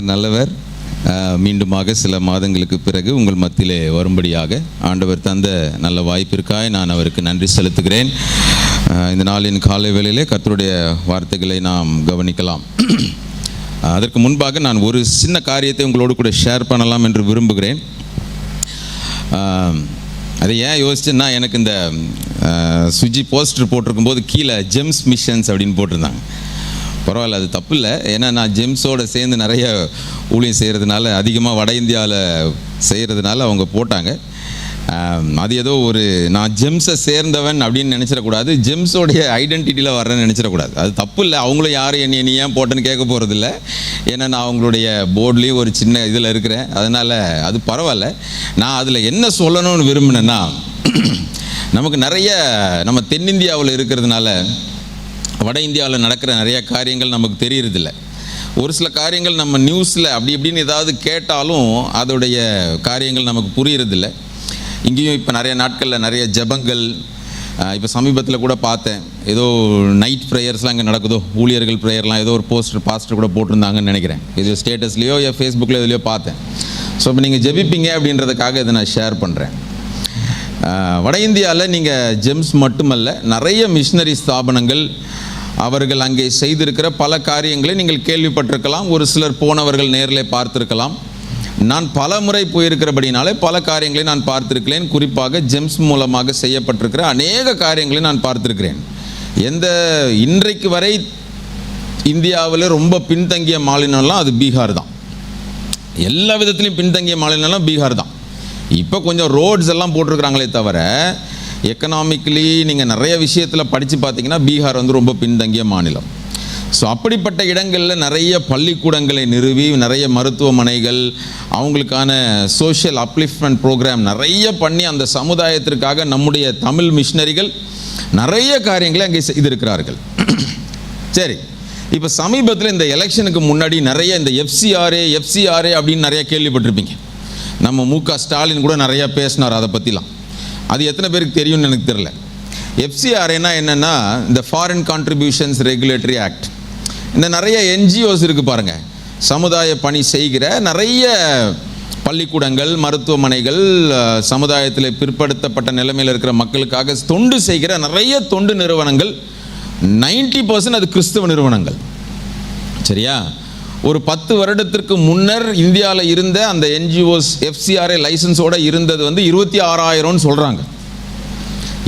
ஆண்டவர் நல்லவர். மீண்டுமாக சில மாதங்களுக்கு பிறகு உங்கள் மத்தியிலே வரும்படியாக ஆண்டவர் தந்த நல்ல வாய்ப்பிற்காக நான் அவருக்கு நன்றி செலுத்துகிறேன். இந்த நாளின் காலை வேளையிலே கர்த்தருடைய வார்த்தைகளை நாம் கவனிக்கலாம். அதற்கு முன்பாக நான் ஒரு சின்ன காரியத்தை உங்களோடு கூட ஷேர் பண்ணலாம் என்று விரும்புகிறேன். அதை ஏன் யோசிச்சேன்னா, எனக்கு இந்த சுஜி போஸ்டர் போட்டிருக்கும்போது கீழே ஜெம்ஸ் மிஷன்ஸ் அப்படின்னு போட்டிருந்தாங்க. பரவாயில்ல, அது தப்பு இல்லை. ஏன்னா நான் ஜெம்ஸோடு சேர்ந்து நிறைய ஊழியம் செய்கிறதுனால, அதிகமாக வட இந்தியாவில் செய்கிறதுனால அவங்க போட்டாங்க. அது ஏதோ ஒரு நான் ஜெம்ஸை சேர்ந்தவன் அப்படின்னு நினச்சிடக்கூடாது, ஜெம்ஸோடைய ஐடென்டிட்டியில் வர்றேன்னு நினச்சிடக்கூடாது. அது தப்பு இல்லை. அவங்களும் யாரும் என்னை ஏன் போட்டேன்னு கேட்க போகிறதில்ல. ஏன்னா நான் அவங்களுடைய போர்ட்லேயும் ஒரு சின்ன இதில் இருக்கிறேன். அதனால் அது பரவாயில்ல. நான் அதில் என்ன சொல்லணும்னு விரும்பினேன்னா, நமக்கு நிறைய நம்ம தென்னிந்தியாவில் இருக்கிறதுனால வட இந்தியாவில் நடக்கிற நிறைய காரியங்கள் நமக்கு தெரியறதில்ல. ஒரு சில காரியங்கள் நம்ம நியூஸில் அப்படி இப்படின்னு ஏதாவது கேட்டாலும் அதோடைய காரியங்கள் நமக்கு புரியறதில்லை. இங்கேயும் இப்போ நிறைய நாட்களில் நிறைய ஜெபங்கள், இப்போ சமீபத்தில் கூட பார்த்தேன், ஏதோ நைட் ப்ரேயர்ஸ்லாம் இங்கே நடக்குதோ, ஊழியர்கள் ப்ரேயர்லாம் ஏதோ ஒரு பாஸ்டர் கூட போட்டிருந்தாங்கன்னு நினைக்கிறேன். இது ஸ்டேட்டஸ்லேயோ ஃபேஸ்புக்கில் இதுலையோ பார்த்தேன். ஸோ இப்போ நீங்கள் ஜெபிப்பீங்க அப்படின்றதுக்காக இதை நான் ஷேர் பண்ணுறேன். வட இந்தியாவில் நீங்கள் ஜெம்ஸ் மட்டுமல்ல, நிறைய மிஷினரி ஸ்தாபனங்கள், அவர்கள் அங்கே செய்திருக்கிற பல காரியங்களை நீங்கள் கேள்விப்பட்டிருக்கலாம். ஒரு சிலர் போனவர்கள் நேரில் பார்த்துருக்கலாம். நான் பல முறை போயிருக்கிறபடினாலே பல காரியங்களை நான் பார்த்துருக்கிறேன். குறிப்பாக ஜெம்ஸ் மூலமாக செய்யப்பட்டிருக்கிற அநேக காரியங்களை நான் பார்த்துருக்கிறேன். இன்றைக்கு வரை இந்தியாவில் ரொம்ப பின்தங்கிய மாநிலம்லாம் அது பீகார் தான். எல்லா விதத்துலையும் பின்தங்கிய மாநிலம்லாம் பீகார் தான். இப்போ கொஞ்சம் ரோட்ஸ் எல்லாம் போட்டிருக்கிறாங்களே தவிர, எக்கனாமிக்கலி நீங்கள் நிறைய விஷயத்தில் படித்து பார்த்தீங்கன்னா பீகார் ரொம்ப பின்தங்கிய மாநிலம். ஸோ அப்படிப்பட்ட இடங்களில் நிறைய பள்ளிக்கூடங்களை நிறுவி, நிறைய மருத்துவமனைகள், அவங்களுக்கான சோஷியல் அப்லிஃப்ட்மெண்ட் ப்ரோக்ராம் நிறைய பண்ணி, அந்த சமுதாயத்திற்காக நம்முடைய தமிழ் மிஷினரிகள் நிறைய காரியங்களை அங்கே செய்திருக்கிறார்கள். சரி, இப்போ சமீபத்தில் இந்த எலெக்ஷனுக்கு முன்னாடி நிறைய இந்த எஃப்சிஆர்ஏ அப்படின்னு நிறைய கேள்விப்பட்டிருப்பீங்க. நம்ம மு.க. ஸ்டாலின் கூட நிறையா பேசினார் அதை பற்றிலாம். அது எத்தனை பேருக்கு தெரியும்னு எனக்கு தெரியல. எஃப்சிஆர்ஏனா என்னென்னா, இந்த ஃபாரின் கான்ட்ரிபியூஷன்ஸ் ரெகுலேட்டரி ஆக்ட். இந்த நிறைய என்ஜிஓஸ் இருக்குது பாருங்கள், சமுதாய பணி செய்கிற நிறைய பள்ளிக்கூடங்கள், மருத்துவமனைகள், சமுதாயத்தில் பிற்படுத்தப்பட்ட நிலைமையில் இருக்கிற மக்களுக்காக தொண்டு செய்கிற நிறைய தொண்டு நிறுவனங்கள். 90% அது கிறிஸ்தவ நிறுவனங்கள். சரியா? ஒரு 10 வருடத்திற்கு முன்னர் இந்தியாவில் இருந்த அந்த என்ஜிஓஸ் எஃப்சிஆர்ஏ லைசன்ஸோடு இருந்தது 26,000 சொல்கிறாங்க.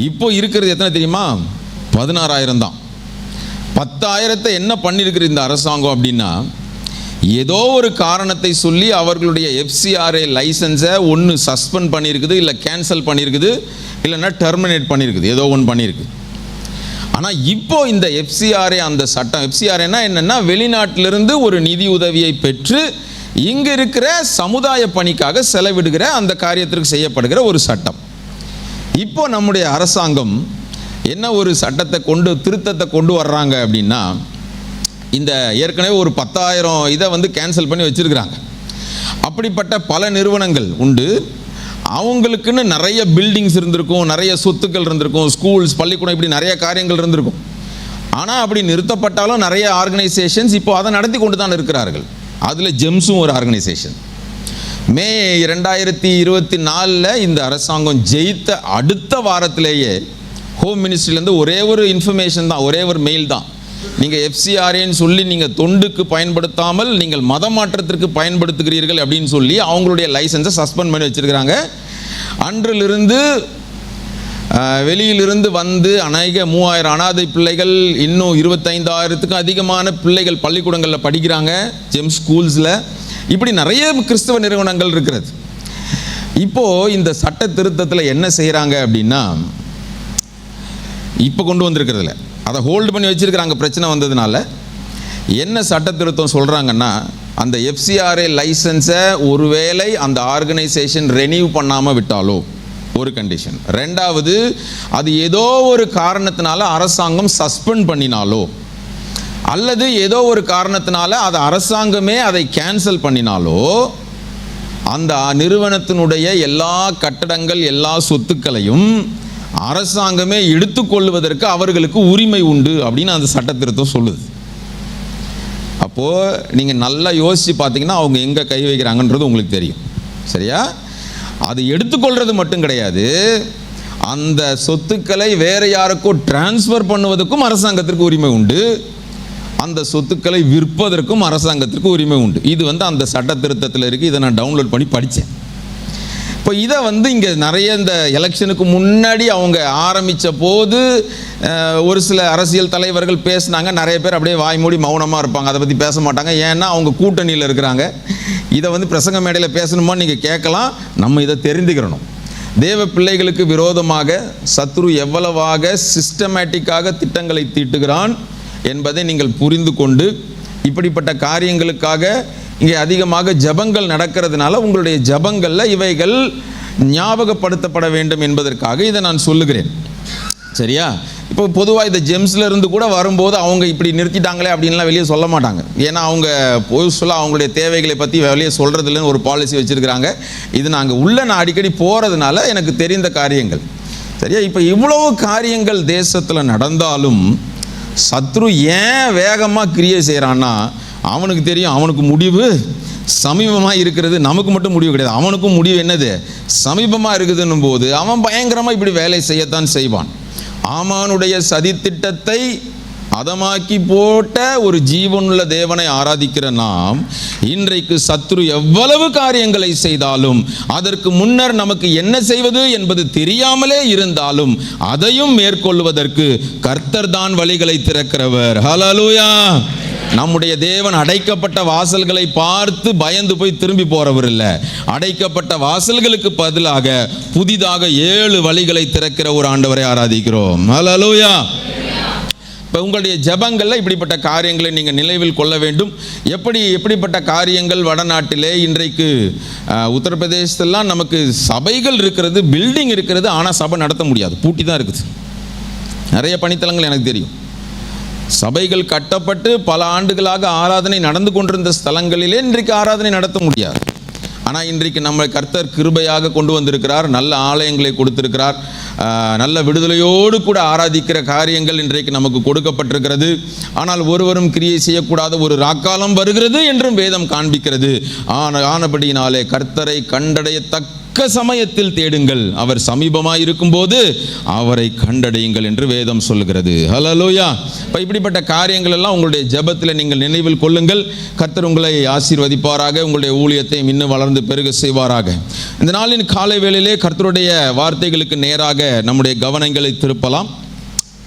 இப்போ இருக்கிறது எத்தனை தெரியுமா? 16,000 தான். 10,000 என்ன பண்ணியிருக்கிற இந்த அரசாங்கம் அப்படின்னா, ஏதோ ஒரு காரணத்தை சொல்லி அவர்களுடைய எஃப்சிஆர்ஏ லைசன்ஸை ஒன்று சஸ்பெண்ட் பண்ணியிருக்குது, இல்லை கேன்சல் பண்ணியிருக்குது, இல்லைன்னா டெர்மினேட் பண்ணியிருக்குது, ஏதோ ஒன்று பண்ணியிருக்கு. ஆனால் இப்போ இந்த எஃப்சிஆர்ஏ, அந்த சட்டம், எஃப்சிஆர்ஏனா என்னென்னா, வெளிநாட்டிலிருந்து ஒரு நிதி உதவியை பெற்று இங்கே இருக்கிற சமுதாய பணிக்காக செலவிடுகிற அந்த காரியத்திற்கு செய்யப்படுகிற ஒரு சட்டம். இப்போ நம்முடைய அரசாங்கம் என்ன ஒரு திருத்தத்தை கொண்டு வர்றாங்க அப்படின்னா, இந்த ஏற்கனவே ஒரு 10,000 இதை கேன்சல் பண்ணி வச்சிருக்கிறாங்க. அப்படிப்பட்ட பல நிறுவனங்கள் உண்டு. அவங்களுக்குன்னு நிறைய பில்டிங்ஸ் இருந்திருக்கும், நிறைய சொத்துக்கள் இருந்திருக்கும், ஸ்கூல்ஸ், பள்ளிக்கூடம், இப்படி நிறைய காரியங்கள் இருந்திருக்கும். ஆனால் அப்படி நிறுத்தப்பட்டாலும் நிறைய ஆர்கனைசேஷன்ஸ் இப்போ அதை நடத்தி கொண்டு தான் இருக்கிறார்கள். அதில் ஜெம்ஸும் ஒரு ஆர்கனைசேஷன். மே 2024 இந்த அரசாங்கம் ஜெயித்த அடுத்த வாரத்திலேயே ஹோம் மினிஸ்ட்ரியிலேருந்து ஒரே ஒரு இன்ஃபர்மேஷன் தான், ஒரே ஒரு மெயில் தான். நீங்கள் எஃப்சிஆர்ஏன்னு சொல்லி நீங்கள் தொண்டுக்கு பயன்படுத்தாமல் நீங்கள் மத மாற்றத்திற்கு பயன்படுத்துகிறீர்கள் அப்படின்னு சொல்லி அவங்களுடைய லைசன்ஸை சஸ்பெண்ட் பண்ணி வச்சுருக்கிறாங்க. அன்றிலிருந்து வெளியிலிருந்து அநேக 3,000 அனாதை பிள்ளைகள், இன்னும் 25,000க்கும் அதிகமான பிள்ளைகள் பள்ளிக்கூடங்களில் படிக்கிறாங்க, ஜெம்ஸ் ஸ்கூல்ஸில். இப்படி நிறைய கிறிஸ்தவ நிறுவனங்கள் இருக்கிறது. இப்போது இந்த சட்ட திருத்தத்தில் என்ன செய்கிறாங்க அப்படின்னா, இப்போ கொண்டு வந்திருக்கிறதுல அதை ஹோல்டு பண்ணி வச்சுருக்கிறாங்க. பிரச்சனை வந்ததுனால என்ன சட்ட திருத்தம் சொல்கிறாங்கன்னா, அந்த எஃப்சிஆர்ஏ லைசன்ஸை ஒருவேளை அந்த ஆர்கனைசேஷன் ரெனியூ பண்ணாமல் விட்டாலோ ஒரு கண்டிஷன், ரெண்டாவது அது ஏதோ ஒரு காரணத்தினால அரசாங்கம் சஸ்பெண்ட் பண்ணினாலோ, அல்லது ஏதோ ஒரு காரணத்தினால அதை அரசாங்கமே அதை கேன்சல் பண்ணினாலோ, அந்த நிறுவனத்தினுடைய எல்லா கட்டடங்கள், எல்லா சொத்துக்களையும் அரசாங்கமே எடுத்துக்கொள்வதற்கு அவர்களுக்கு உரிமை உண்டு அப்படின்னு அந்த சட்ட திருத்தம் சொல்லுது. அப்போ அப்போது நீங்கள் நல்லா யோசித்து பார்த்தீங்கன்னா அவங்க எங்கே கை வைக்கிறாங்கன்றது உங்களுக்கு தெரியும். சரியா? அது எடுத்துக்கொள்வது மட்டும் கிடையாது, அந்த சொத்துக்களை வேறு யாருக்கோ டிரான்ஸ்ஃபர் பண்ணுவதற்கும் அரசாங்கத்திற்கு உரிமை உண்டு, அந்த சொத்துக்களை விற்பதற்கும் அரசாங்கத்திற்கு உரிமை உண்டு. இது அந்த சட்ட திருத்தத்தில் இருக்குது. இதை நான் டவுன்லோட் பண்ணி படித்தேன். இப்போ இதை இங்கே நிறைய இந்த எலெக்ஷனுக்கு முன்னாடி அவங்க ஆரம்பித்த போது ஒரு சில அரசியல் தலைவர்கள் பேசினாங்க. நிறைய பேர் அப்படியே வாய் மூடி மௌனமாக இருப்பாங்க, அதை பற்றி பேச மாட்டாங்க. ஏன்னா அவங்க கூட்டணியில் இருக்கிறாங்க. இதை பிரசங்க மேடையில் பேசணுமான்னு நீங்கள் கேட்கலாம். நம்ம இதை தெரிந்துக்கிறணும். தேவ பிள்ளைகளுக்கு விரோதமாக சத்ரு எவ்வளவாக சிஸ்டமேட்டிக்காக திட்டங்களை தீட்டுகிறான் என்பதை நீங்கள் புரிந்து கொண்டு, இப்படிப்பட்ட காரியங்களுக்காக இங்கே அதிகமாக ஜபங்கள் நடக்கிறதுனால உங்களுடைய ஜபங்களில் இவைகள் ஞாபகப்படுத்தப்பட வேண்டும் என்பதற்காக இதை நான் சொல்லுகிறேன். சரியா? இப்போ பொதுவாக இந்த ஜெம்ஸில் இருந்து கூட வரும்போது அவங்க இப்படி நிறுத்திட்டாங்களே அப்படின்லாம் வெளியே சொல்ல மாட்டாங்க. ஏன்னா அவங்க பொதுவாக அவங்களுடைய தேவைகளை பற்றி வெளியே சொல்கிறதுலன்னு ஒரு பாலிசி வச்சுருக்கிறாங்க. இது நான் அடிக்கடி போகிறதுனால எனக்கு தெரிந்த காரியங்கள். சரியா? இப்போ இவ்வளோ காரியங்கள் தேசத்தில் நடந்தாலும் சத்ரு ஏன் வேகமாக கிரியை செய்கிறான்னா, அவனுக்கு தெரியும் அவனுக்கு முடிவு சமீபமாக இருக்கிறது. நமக்கு மட்டும் முடிவு கிடையாது, அவனுக்கும் முடிவு என்னது சமீபமாக இருக்குதுன்னும் போது அவன் பயங்கரமாக இப்படி வேலை செய்யத்தான் செய்வான். ஆமானுடைய சதித்திட்டத்தை அதமாக்கி போட்ட ஒரு ஜீவனுள்ள தேவனை ஆராதிக்கிற நாம் இன்றைக்கு சத்ரு எவ்வளவு காரியங்களை செய்தாலும், அதற்கு முன்னர் நமக்கு என்ன செய்வது என்பது தெரியாமலே இருந்தாலும் அதையும் மேற்கொள்வதற்கு கர்த்தர் தான் வழிகளை திறக்கிறவர். ஹல்லேலூயா! நம்முடைய தேவன் அடைக்கப்பட்ட வாசல்களை பார்த்து பயந்து போய் திரும்பி போறவர் இல்லை. அடைக்கப்பட்ட வாசல்களுக்கு பதிலாக புதிதாக 7 வழிகளை திறக்கிற ஒரு ஆண்டவரை ஆராதிக்கிறோம். ஹல்லேலூயா! இப்போ உங்களுடைய ஜபங்களில் இப்படிப்பட்ட காரியங்களை நீங்கள் நினைவில் கொள்ள வேண்டும். எப்படிப்பட்ட காரியங்கள் வடநாட்டிலே இன்றைக்கு உத்தரப்பிரதேசத்தெல்லாம் நமக்கு சபைகள் இருக்கிறது, பில்டிங் இருக்கிறது, ஆனால் சபை நடத்த முடியாது, பூட்டி தான் இருக்குது. நிறைய பணித்தலங்கள் எனக்கு தெரியும். சபைகள் கட்டப்பட்டு பல ஆண்டுகளாக ஆராதனை நடந்து கொண்டிருந்த ஸ்தலங்களிலே இன்றைக்கு ஆராதனை நடத்த முடியாது. ஆனால் இன்றைக்கு நம்ம கர்த்தர் கிருபையாக கொண்டு வந்திருக்கிறார், நல்ல ஆலயங்களை கொடுத்திருக்கிறார், நல்ல விடுதலையோடு கூட ஆராதிக்கிற காரியங்கள் இன்றைக்கு நமக்கு கொடுக்கப்பட்டிருக்கிறது. ஆனால் ஒருவரும் கிரியை செய்யக்கூடாத ஒரு ராக்காலம் வருகிறது என்றும் வேதம் காண்பிக்கிறது. ஆனபடியினாலே கர்த்தரை கண்டடையத்தக்க சமயத்தில் தேடுங்கள், அவர் சமீபமாக இருக்கும்போது அவரை கண்டடையுங்கள் என்று வேதம் சொல்லுகிறது. ஹல்லேலூயா! இப்போ இப்படிப்பட்ட காரியங்கள் எல்லாம் உங்களுடைய ஜெபத்தில் நீங்கள் நினைவில் கொள்ளுங்கள். கர்த்தர் உங்களை ஆசீர்வதிப்பாராக, உங்களுடைய ஊழியத்தை இன்னும் வளர்ந்து பெருக செய்வாராக. இந்த நாளின் காலை வேளையிலே கர்த்தருடைய வார்த்தைகளுக்கு நேராக நம்முடைய கவனங்களை திருப்பலாம்.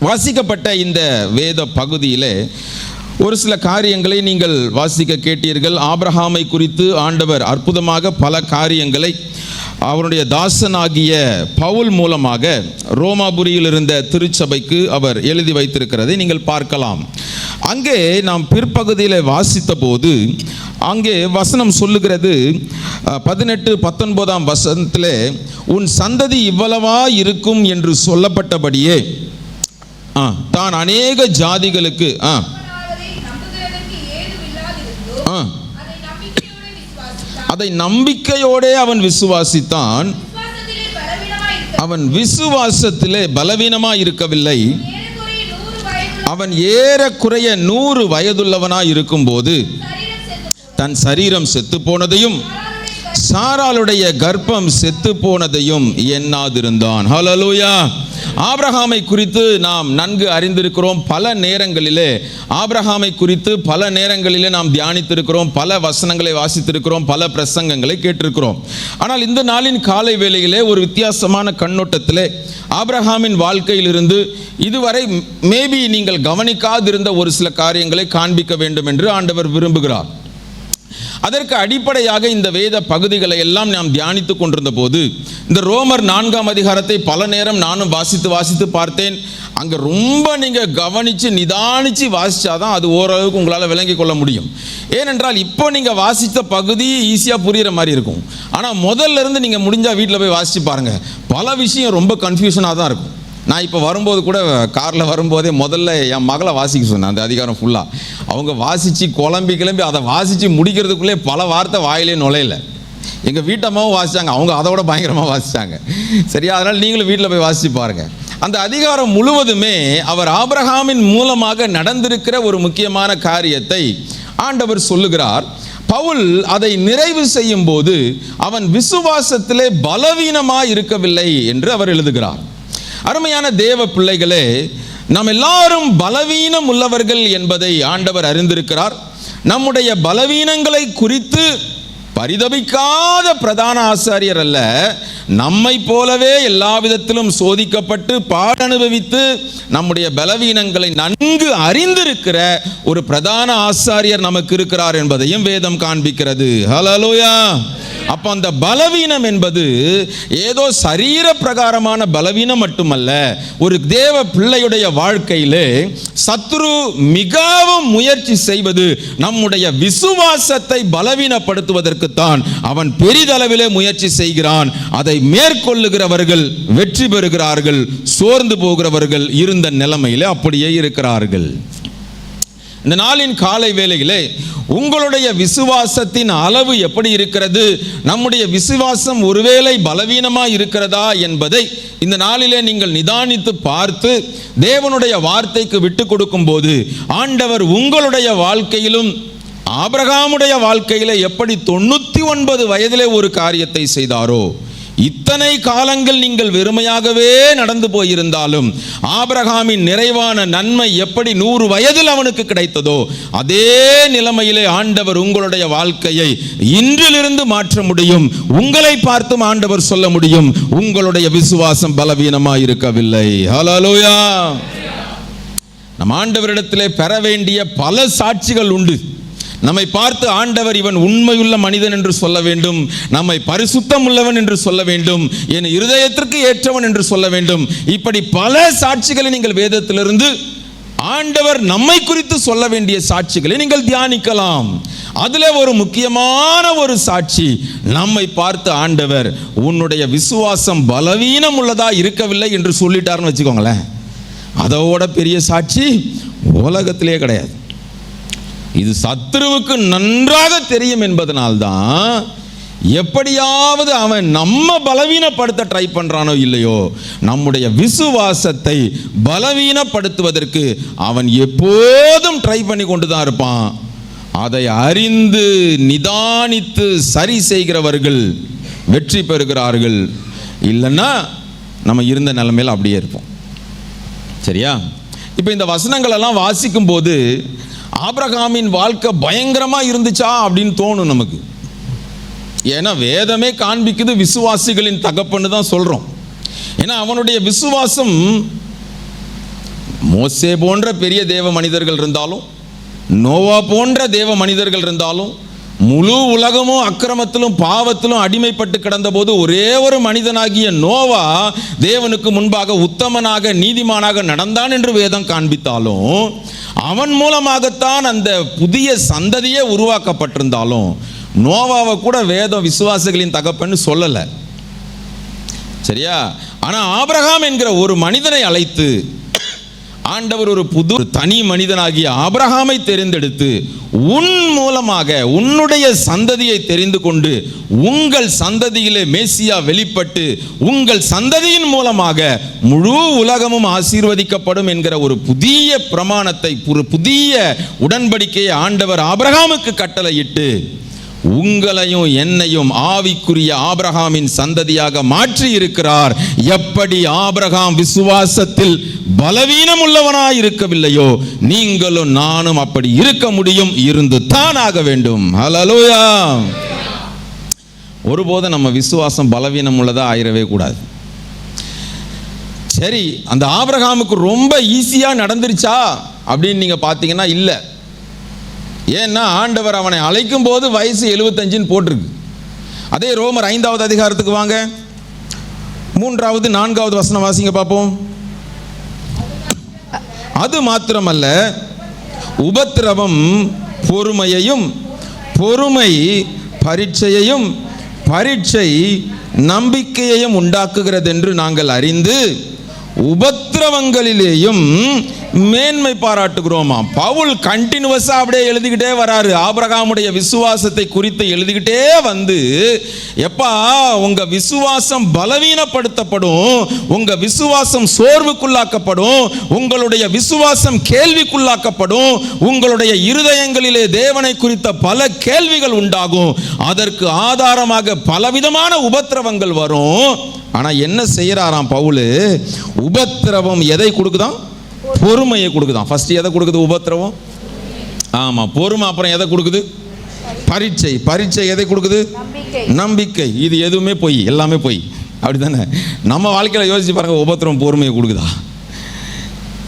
வாசிக்கப்பட்ட இந்த வேத பகுதியிலே ஒரு சில காரியங்களை நீங்கள் வாசிக்க கேட்டீர்கள். ஆபிரகாமை குறித்து ஆண்டவர் அற்புதமாக பல காரியங்களை அவருடைய தாசனாகிய பவுல் மூலமாக ரோமாபுரியில் இருந்த திருச்சபைக்கு அவர் எழுதி வைத்திருக்கிறதை நீங்கள் பார்க்கலாம். அங்கே நாம் பிற்பகுதியில் வாசித்த போது அங்கே வசனம் சொல்லுகிறது, 18-19 வசனத்திலே, உன் சந்ததி இவ்வளவா இருக்கும் என்று சொல்லப்பட்டபடியே தான் அநேக ஜாதிகளுக்கு அதை நம்பிக்கையோடு அவன் விசுவாசித்தான். அவன் விசுவாசத்திலே பலவீனமாய் இருக்கவில்லை. அவன் ஏறக்குறைய 100 வயதுள்ளவனாய் இருக்கும்போது தன் சரீரம் செத்து போனதையும் சாராளுடைய கர்ப்பம் செத்து போனதையும் எண்ணாதிருந்தான். ஹல்லேலூயா! ஆபிரகாமை குறித்து நாம் நன்கு அறிந்திருக்கிறோம். பல நேரங்களிலே ஆபிரகாமை குறித்து பல நேரங்களிலே நாம் தியானித்திருக்கிறோம், பல வசனங்களை வாசித்திருக்கிறோம், பல பிரசங்கங்களை கேட்டிருக்கிறோம். ஆனால் இந்த நாளின் காலை வேளையிலே ஒரு வித்தியாசமான கண்ணோட்டத்திலே ஆபிரகாமின் வாழ்க்கையிலிருந்து இதுவரை மேபி நீங்கள் கவனிக்காதிருந்த ஒரு சில காரியங்களை காண்பிக்க வேண்டும் என்று ஆண்டவர் விரும்புகிறார். அதற்கு அடிப்படையாக இந்த வேத பகுதிகளை எல்லாம் நாம் தியானித்து கொண்டிருந்த போது இந்த ரோமர் 4ஆம் அதிகாரத்தை பல நேரம் நானும் வாசித்து பார்த்தேன். அங்கே ரொம்ப நீங்கள் கவனித்து நிதானித்து வாசித்தாதான் அது ஓரளவுக்கு உங்களால் விளங்கி கொள்ள முடியும். ஏனென்றால் இப்போ நீங்கள் வாசித்த பகுதி ஈஸியாக புரிகிற மாதிரி இருக்கும். ஆனால் முதல்ல இருந்து நீங்கள் முடிஞ்சால் வீட்டில் போய் வாசித்து பாருங்கள், பல விஷயம் ரொம்ப கன்ஃபியூஷனாக தான் இருக்கும். நான் இப்போ வரும்போது கூட காரில் வரும்போதே முதல்ல என் மகளை வாசிக்க சொன்னேன் அந்த அதிகாரம் ஃபுல்லாக. அவங்க வாசித்து கிளம்பி அதை வாசித்து முடிக்கிறதுக்குள்ளே பல வார்த்தை வாயிலே நுழையலை. எங்கள் வீட்டம்மாவும் வாசித்தாங்க, அவங்க அதை விட பயங்கரமாக வாசித்தாங்க. சரியா? அதனால் நீங்களும் வீட்டில் போய் வாசித்து பாருங்கள். அந்த அதிகாரம் முழுவதுமே அவர் ஆபிரகாமின் மூலமாக நடந்திருக்கிற ஒரு முக்கியமான காரியத்தை ஆண்டவர் சொல்லுகிறார், பவுல் அதை நிறைவு செய்யும் போது அவன் விசுவாசத்திலே பலவீனமாய் இருக்கவில்லை என்று அவர் எழுதுகிறார். அருமையான தேவ பிள்ளைகளே, நாம் எல்லாரும் பலவீனம் உள்ளவர்கள் என்பதை ஆண்டவர் அறிந்திருக்கிறார். நம்முடைய பலவீனங்களை குறித்து பரிதபிக்காத பிரதான ஆசாரியர் அல்ல, நம்மை போலவே எல்லா விதத்திலும் சோதிக்கப்பட்டு பாடனுபவித்து நம்முடைய பலவீனங்களை நன்கு அறிந்திருக்கிற ஒரு பிரதான ஆசாரியர் நமக்கு இருக்கிறார் என்பதையும் வேதம் காண்பிக்கிறது. ஹல்லேலூயா. அப்ப அந்த பலவீனம் என்பது ஏதோ சரீர பிரகாரமான பலவீனம் மட்டுமல்ல. ஒரு தேவ பிள்ளையுடைய வாழ்க்கையிலே சத்துரு மிகவும் முயற்சி செய்வது நம்முடைய விசுவாசத்தை பலவீனப்படுத்துவதற்குத்தான் அவன் பெரிதளவிலே முயற்சி செய்கிறான். அதை மேற்கொள்ளுகிறவர்கள் வெற்றி பெறுகிறார்கள், சோர்ந்து போகிறவர்கள் இருந்த நிலைமையிலே அப்படியே இருக்கிறார்கள். இந்த நாளின் காலை வேளையிலே உங்களுடைய விசுவாசத்தின் அளவு எப்படி இருக்கிறது, நம்முடைய விசுவாசம் ஒருவேளை பலவீனமாக இருக்கிறதா என்பதை இந்த நாளிலே நீங்கள் நிதானித்து பார்த்து தேவனுடைய வார்த்தைக்கு விட்டு கொடுக்கும் போது ஆண்டவர் உங்களுடைய வாழ்க்கையிலும் ஆபிரகாமுடைய வாழ்க்கையிலே எப்படி 99 வயதிலே ஒரு காரியத்தை செய்தாரோ, இத்தனை காலங்கள் நீங்கள் வெறுமையாகவே நடந்து போயிருந்தாலும் ஆபிரகாமின் நிறைவான நன்மை எப்படி 100 வயதில் அவனுக்கு கிடைத்ததோ அதே நிலைமையிலே ஆண்டவர் உங்களுடைய வாழ்க்கையை இன்றிலிருந்து மாற்ற முடியும். உங்களை பார்த்தும் ஆண்டவர் சொல்ல முடியும், உங்களுடைய விசுவாசம் பலவீனமாக இருக்கவில்லை. ஹல்லேலூயா. நம் ஆண்டவரிடத்திலே பெற வேண்டிய பல சாட்சிகள் உண்டு. நம்மை பார்த்து ஆண்டவர் இவன் உண்மையுள்ள மனிதன் என்று சொல்ல வேண்டும், நம்மை பரிசுத்தம் உள்ளவன் என்று சொல்ல வேண்டும், என் இருதயத்திற்கு ஏற்றவன் என்று சொல்ல வேண்டும். இப்படி பல சாட்சிகளை நீங்கள் வேதத்திலிருந்து ஆண்டவர் நம்மை குறித்து சொல்ல வேண்டிய சாட்சிகளை நீங்கள் தியானிக்கலாம். அதில் ஒரு முக்கியமான ஒரு சாட்சி, நம்மை பார்த்து ஆண்டவர் உன்னுடைய விசுவாசம் பலவீனம் உள்ளதா இருக்கவில்லை என்று சொல்லிட்டாருன்னு வச்சுக்கோங்களேன். அதோட பெரிய சாட்சி உலகத்திலே கிடையாது. இது சத்துருவுக்கு நன்றாக தெரியும் என்பதனால்தான் எப்படியாவது அவன் நம்ம பலவீனப்படுத்த ட்ரை பண்றானோ இல்லையோ, நம்முடைய விசுவாசத்தை பலவீனப்படுத்துவதற்கு அவன் எப்போதும் ட்ரை பண்ணி கொண்டுதான் இருப்பான். அதை அறிந்து நிதானித்து சரி செய்கிறவர்கள் வெற்றி பெறுகிறார்கள். இல்லைன்னா நம்ம இருந்த நிலைமையில் அப்படியே இருப்போம். சரியா? இப்போ இந்த வசனங்கள் எல்லாம் வாசிக்கும் போது ஆபிரகாமின் வாழ்க்கை பயங்கரமா இருந்துச்சா அப்படின்னு தோணும் நமக்கு. ஏன்னா வேதமே காண்பிக்குது விசுவாசிகளின் தகப்பன்னு தான் சொல்றோம். ஏன்னா அவனுடைய விசுவாசம் மோசே போன்ற பெரிய தேவ மனிதர்கள் இருந்தாலும், நோவா போன்ற தேவ மனிதர்கள் இருந்தாலும், முழு உலகமும் அக்கிரமத்திலும் பாவத்திலும் அடிமைப்பட்டு கிடந்த போது ஒரே ஒரு மனிதனாகிய நோவா தேவனுக்கு முன்பாக உத்தமனாக நீதிமானாக நடந்தான் என்று வேதம் காண்பித்தாலும், அவன் மூலமாகத்தான் அந்த புதிய சந்ததியே உருவாக்கப்பட்டிருந்தாலும் நோவாவை கூட வேதம் விசுவாசிகளின் தகப்பன்னு சொல்லலை. சரியா? ஆனால் ஆபிரகாம் என்கிற ஒரு மனிதனை அழைத்து ஆண்டவர் ஒரு புது தனி மனிதனாகிய ஆபிரகாமை தெரிந்தெடுத்து உன் மூலமாக உன்னுடைய சந்ததியை தெரிந்து கொண்டு உங்கள் சந்ததியிலே மேசியா வெளிப்பட்டு உங்கள் சந்ததியின் மூலமாக முழு உலகமும் ஆசீர்வதிக்கப்படும் என்கிற ஒரு புதிய பிரமாணத்தை, ஒரு புதிய உடன்படிக்கையை ஆண்டவர் ஆபிரகாமுக்கு கட்டளையிட்டு உங்களையும் என்னையும் ஆவிக்குரிய ஆபிரகாமின் சந்ததியாக மாற்றி இருக்கிறார். எப்படி ஆபிரகாம் விசுவாசத்தில் பலவீனம் உள்ளவனாய் இருக்கவில்லையோ, நீங்களும் நானும் அப்படி இருக்க முடியும், இருந்து தான் ஆக வேண்டும். ஹல்லேலூயா. ஒருபோதும் நம்ம விசுவாசம் பலவீனம் உள்ளதா ஆயிரவே கூடாது. சரி, அந்த ஆபிரகாமுக்கு ரொம்ப ஈஸியா நடந்துருச்சா அப்படின்னு நீங்க பார்த்தீங்கன்னா இல்லை. ஏன்னா ஆண்டவர் அவனை அழைக்கும் போது வயசு 75 போட்டிருக்கு. அதே ரோமர் 5வது அதிகாரத்துக்கு வாங்க, 3வது 4வது வசனம் வாசிங்க பார்ப்போம். அது மாத்திரமல்ல, உபத்திரவம் பொறுமையையும், பொறுமை பரீட்சையையும், பரீட்சை நம்பிக்கையையும் உண்டாக்குகிறது என்று நாங்கள் அறிந்து உபத்திரவங்களிலேயும் மேன்மை பாராட்டுகிறோமா. பவுல் கண்டினியூவஸா அப்படியே எழுதிக்கிட்டே வராரு. ஆபிரகாமுடைய விசுவாசத்தை குறித்து எழுதிக்கிட்டே வந்து, எப்பா உங்க விசுவாசம் பலவீனப்படுத்தப்படும், உங்க விசுவாசம் சோர்வுக்குள்ளாக்கப்படும், உங்களுடைய விசுவாசம் கேள்விக்குள்ளாக்கப்படும், உங்களுடைய இருதயங்களிலே தேவனை குறித்த பல கேள்விகள் உண்டாகும், அதற்கு ஆதாரமாக பலவிதமான உபத்திரவங்கள் வரும். ஆனா என்ன செய்யறாராம் பவுல்? உபத்திரவம் எதை கொடுக்குதான்? பொறுமையை கொடுக்குதான். ஃபர்ஸ்ட் எதை கொடுக்குது? உபத்திரவம். ஆமா, பொறுமை. அப்புறம் எதை கொடுக்குது? பரீட்சை. பரீட்சை எதை கொடுக்குது? நம்பிக்கை. இது எதுவுமே பொய், எல்லாமே பொய். அப்படித்தானே? நம்ம வாழ்க்கையில் யோசிச்சு பாருங்க, உபத்திரம் பொறுமையை கொடுக்குதா?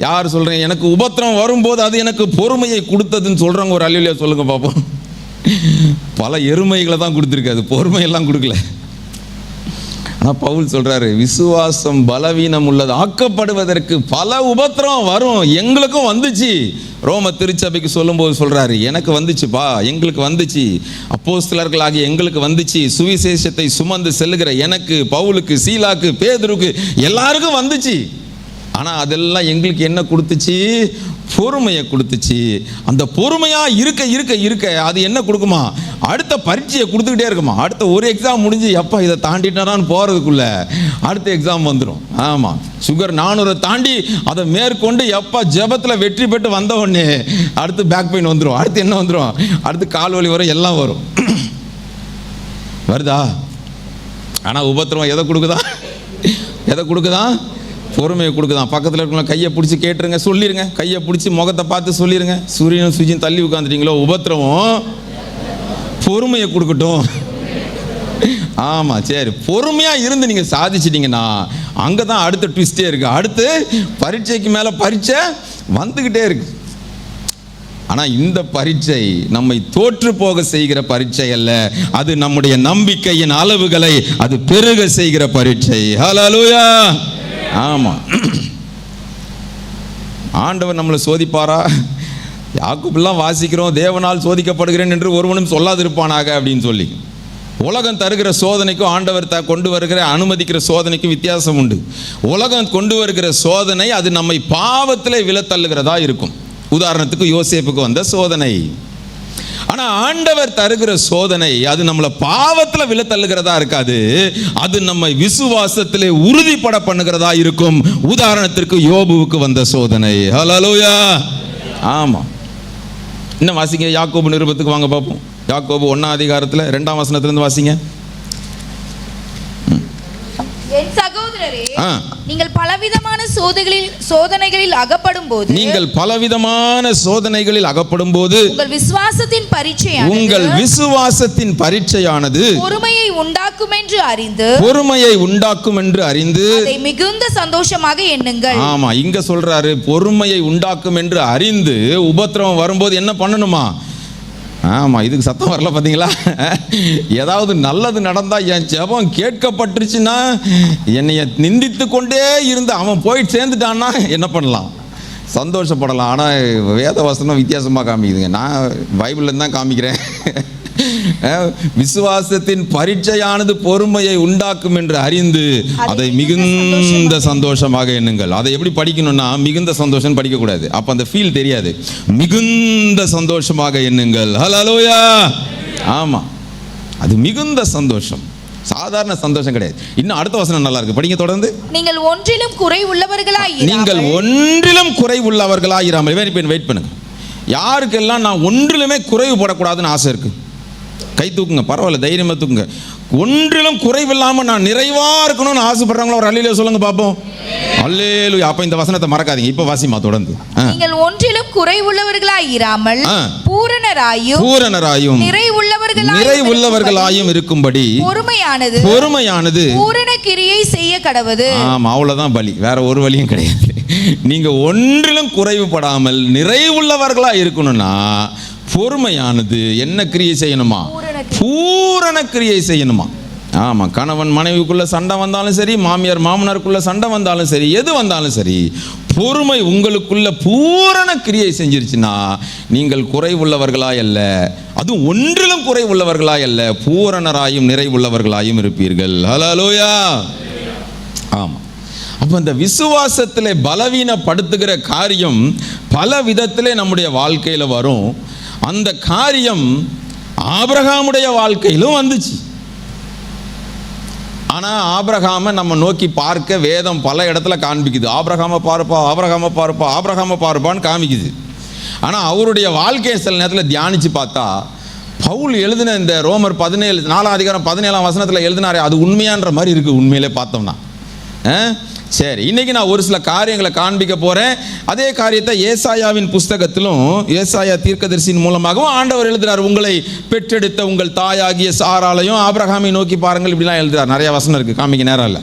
யார் சொல்றேன் எனக்கு உபத்திரம் வரும்போது அது எனக்கு பொறுமையை கொடுத்ததுன்னு சொல்றவங்க ஒரு அல்லேலூயா சொல்லுங்க பாப்போம். பல எருமைகளை தான் கொடுத்துருக்கு, அது பொறுமையெல்லாம் கொடுக்கல. ஆனால் பவுல் சொல்றாரு, விசுவாசம் பலவீனம் உள்ளது ஆக்கப்படுவதற்கு பல உபத்திரம் வரும். எங்களுக்கும் வந்துச்சு. ரோம திருச்சபைக்கு சொல்லும்போது சொல்றாரு, எனக்கு வந்துச்சுப்பா, எங்களுக்கு வந்துச்சு, அப்போஸ்தலர்களாகிய எங்களுக்கு வந்துச்சு, சுவிசேஷத்தை சுமந்து செல்லுகிற எனக்கு, பவுலுக்கு, சீலாக்கு, பேதுருக்கு எல்லாருக்கும் வந்துச்சு. ஆனால் அதெல்லாம் எங்களுக்கு என்ன கொடுத்துச்சு? பொறுமையை கொடுத்துச்சு. அந்த பொறுமையா இருக்க இருக்க இருக்க அது என்ன கொடுக்குமா? அடுத்த பரீட்சையை கொடுத்துக்கிட்டே இருக்குமா. அடுத்த ஒரு எக்ஸாம் முடிஞ்சு எப்பா இதை தாண்டிட்டான்னு போறதுக்குள்ள அடுத்த எக்ஸாம் வந்துடும். ஆமா, சுகர் 400 தாண்டி அதை மேற்கொண்டு எப்பா ஜெபத்தில் வெற்றி பெற்று வந்த உடனே அடுத்து பேக் பெயின் வந்துடும். அடுத்து என்ன வந்துடும்? அடுத்து கால் வலி வரும், எல்லாம் வரும். வருதா? ஆனால் உபத்திரவம் எதை கொடுக்குதா? எதை கொடுக்குதா? பொறுமையை கொடுக்குதான். பக்கத்தில் இருக்கவங்க கையை பிடிச்சி கேட்டுருங்க, சொல்லிடுங்க. கையை பிடிச்சி முகத்தை பார்த்து சொல்லிடுங்க, சூரியனும் சுஜியும் தள்ளி உட்காந்துட்டீங்களோ, உபத்திரவம் பொறுமையை கொடுக்கட்டும். ஆமாம், சரி, பொறுமையாக இருந்து நீங்கள் சாதிச்சிட்டிங்கன்னா அங்கே தான் அடுத்த ட்விஸ்டே இருக்கு. அடுத்து பரீட்சைக்கு மேலே பரீட்சை வந்துக்கிட்டே இருக்கு. ஆனால் இந்த பரீட்சை நம்மை தோற்று போக செய்கிற பரீட்சை அல்ல, அது நம்முடைய நம்பிக்கையின் அளவுகளை அது பெருக செய்கிற பரீட்சை. ஹல்லேலூயா. ஆமா, ஆண்டவர் நம்மளை சோதிப்பாரா? யாக்கோபெல்லாம் வாசிக்கிறோம், தேவனால் சோதிக்கப்படுகிறேன் என்று ஒருவனும் சொல்லாதிருப்பானாக அப்படின்னு சொல்லி. உலகம் தருகிற சோதனைக்கும் ஆண்டவர் கொண்டு வருகிற அனுமதிக்கிற சோதனைக்கும் வித்தியாசம் உண்டு. உலகம் கொண்டு வருகிற சோதனை அது நம்மை பாவத்திலே விழத்தள்ளுகிறதா இருக்கும். உதாரணத்துக்கு யோசேப்புக்கு வந்த சோதனை. ஆனா ஆண்டவர் தருகிற சோதனை அது நம்மளை பாவத்தில் விழத்தள்ளுகிறதா இருக்காது, அது நம்மை விசுவாசத்திலே உறுதிப்பட பண்ணுகிறதா இருக்கும். உதாரணத்திற்கு யோபுவுக்கு வந்த சோதனை. ஹல்லேலூயா. ஆமா, இன்னும் வாசிங்க, யாக்கோபு நிருபத்துக்கு வாங்க பார்ப்போம். யாக்கோபு 1ஆம் அதிகாரத்தில் 2ஆம் வசனத்திலிருந்து வாசிங்க. என் சகோதரரே, நீங்கள் பலவிதமான சோதனைகளில் அகப்படும் போது, நீங்கள் பலவிதமான சோதனைகளில் அகப்படும் போது உங்கள் விசுவாசத்தின் பரீட்சையானது பொறுமையை உண்டாக்கும் என்று அறிந்து அதை மிகுந்த சந்தோஷமாக எண்ணுங்கள். ஆமா, இங்க சொல்றாரு பொறுமையை உண்டாக்கும் என்று அறிந்து உபத்திரவம் வரும்போது என்ன பண்ணணுமா? ஆமாம், இதுக்கு சத்தம் வரல பார்த்தீங்களா? ஏதாவது நல்லது நடந்தால் என் ஜெபம் கேட்கப்பட்டுருச்சுன்னா என்னைய நிந்தித்து கொண்டே இருந்து அவன் போயிட்டு சேர்ந்துட்டான்னா என்ன பண்ணலாம்? சந்தோஷப்படலாம். ஆனால் வேத வசனம் வித்தியாசமாக காமிக்குதுங்க. நான் பைபிள்லேருந்து தான் காமிக்கிறேன். விசுவாசத்தின் பரீட்சையானது பொறுமையை உண்டாக்கும் என்று அறிந்து அதை மிகுந்த சந்தோஷமாக எண்ணுங்கள். அதை எப்படி படிக்கணும்னா, மிகுந்த சந்தோஷம் படிக்கக்கூடாது, அப்போ அந்த ஃபீல் தெரியாது. மிகுந்த சந்தோஷமாக எண்ணுங்கள். ஹல்லேலூயா. ஆமாம், அது மிகுந்த சந்தோஷம், சாதாரண சந்தோஷம் கிடையாது. இன்னும் அடுத்த வசனம் நல்லா இருக்கு, படிங்க தொடர்ந்து. நீங்கள் ஒன்றிலும் குறை உள்ளவர்களாயிராமல் வெயிட் பண்ணுங்க. யாருக்கெல்லாம் நான் ஒன்றிலுமே குறைவு போடக்கூடாதுன்னு ஆசை இருக்கு? கை தூக்குங்க, பரவாயில்ல, தைரியமாக தூக்குங்க. ஒன்றிலும் குறைவில்லாமல் நான் நிறைவாக இருக்கணும்னு ஆசைப்படுறாங்களோ ஒரு அல்லேலூயா சொல்லுங்க பார்ப்போம். அல்லேலூயா. அப்போ இந்த வசனத்தை மறக்காதீங்க, இப்போ வாசிமா தொடர்ந்து. நீங்கள் ஒன்றிலும் குறைவுள்ளவர்களாயிராமல் பூரணராயும் நிறைவுள்ளவர்களாயும் இருக்கும்படி பொறுமையானது பூரண கிரியை செய்ய கடவது. ஆமா, அவ்வளவுதான் பலி, வேற ஒரு வழியும் கிடையாது. நீங்க ஒன்றிலும் குறைவுபடாமல் நிறைவுள்ளவர்களா இருக்கணும்னா பொறுமையானது என்ன கிரியை செய்யணுமா? பூரண கிரியை செய்யணுமா? ஆமாம், கணவன் மனைவிக்குள்ள சண்டை வந்தாலும் சரி, மாமியார் மாமனாருக்குள்ள சண்டை வந்தாலும் சரி, எது வந்தாலும் சரி, பொறுமை உங்களுக்குள்ள பூரண கிரியை செஞ்சிருச்சுன்னா நீங்கள் குறைவுள்ளவர்களாய் அல்ல, அதுவும் ஒன்றிலும் குறைவுள்ளவர்களாய் அல்ல, பூரணராயும் நிறைவுள்ளவர்களாயும் இருப்பீர்கள். ஹல்லேலூயா. ஆமாம், அப்போ இந்த விசுவாசத்தில் பலவீனப்படுத்துகிற காரியம் பல விதத்திலே நம்முடைய வாழ்க்கையில் வரும். அந்த காரியம் ஆபிரகாமுடைய வாழ்க்கையிலும் வந்துச்சு. ஆனால் ஆபிரகாமை நம்ம நோக்கி பார்க்க வேதம் பல இடத்துல காண்பிக்குது. ஆபிரகாமை பாருப்பா, ஆபிரகாமை பாருப்பா, ஆபிரகாமை பாருப்பான்னு காமிக்குது. ஆனால் அவருடைய வாழ்க்கையை சில நேரத்தில் தியானித்து பார்த்தா, பவுல் எழுதின இந்த ரோமர் 4:17 எழுதினாரே, அது உண்மையான்ற மாதிரி இருக்குது உண்மையிலே பார்த்தோம்னா. சரி, இன்னைக்கு நான் ஒரு சில காரியங்களை காண்பிக்க போகிறேன். அதே காரியத்தை ஏசாயாவின் புஸ்தகத்திலும் ஏசாயா தீர்க்கதரிசியின் மூலமாகவும் ஆண்டவர் எழுதுகிறார். உங்களை பெற்றெடுத்த உங்கள் தாயாகிய சாராலையும் ஆபிரகாமை நோக்கி பாருங்கள், இப்படிலாம் எழுதுகிறார். நிறைய வசனம் இருக்குது, காமிக்க நேரம் இல்லை.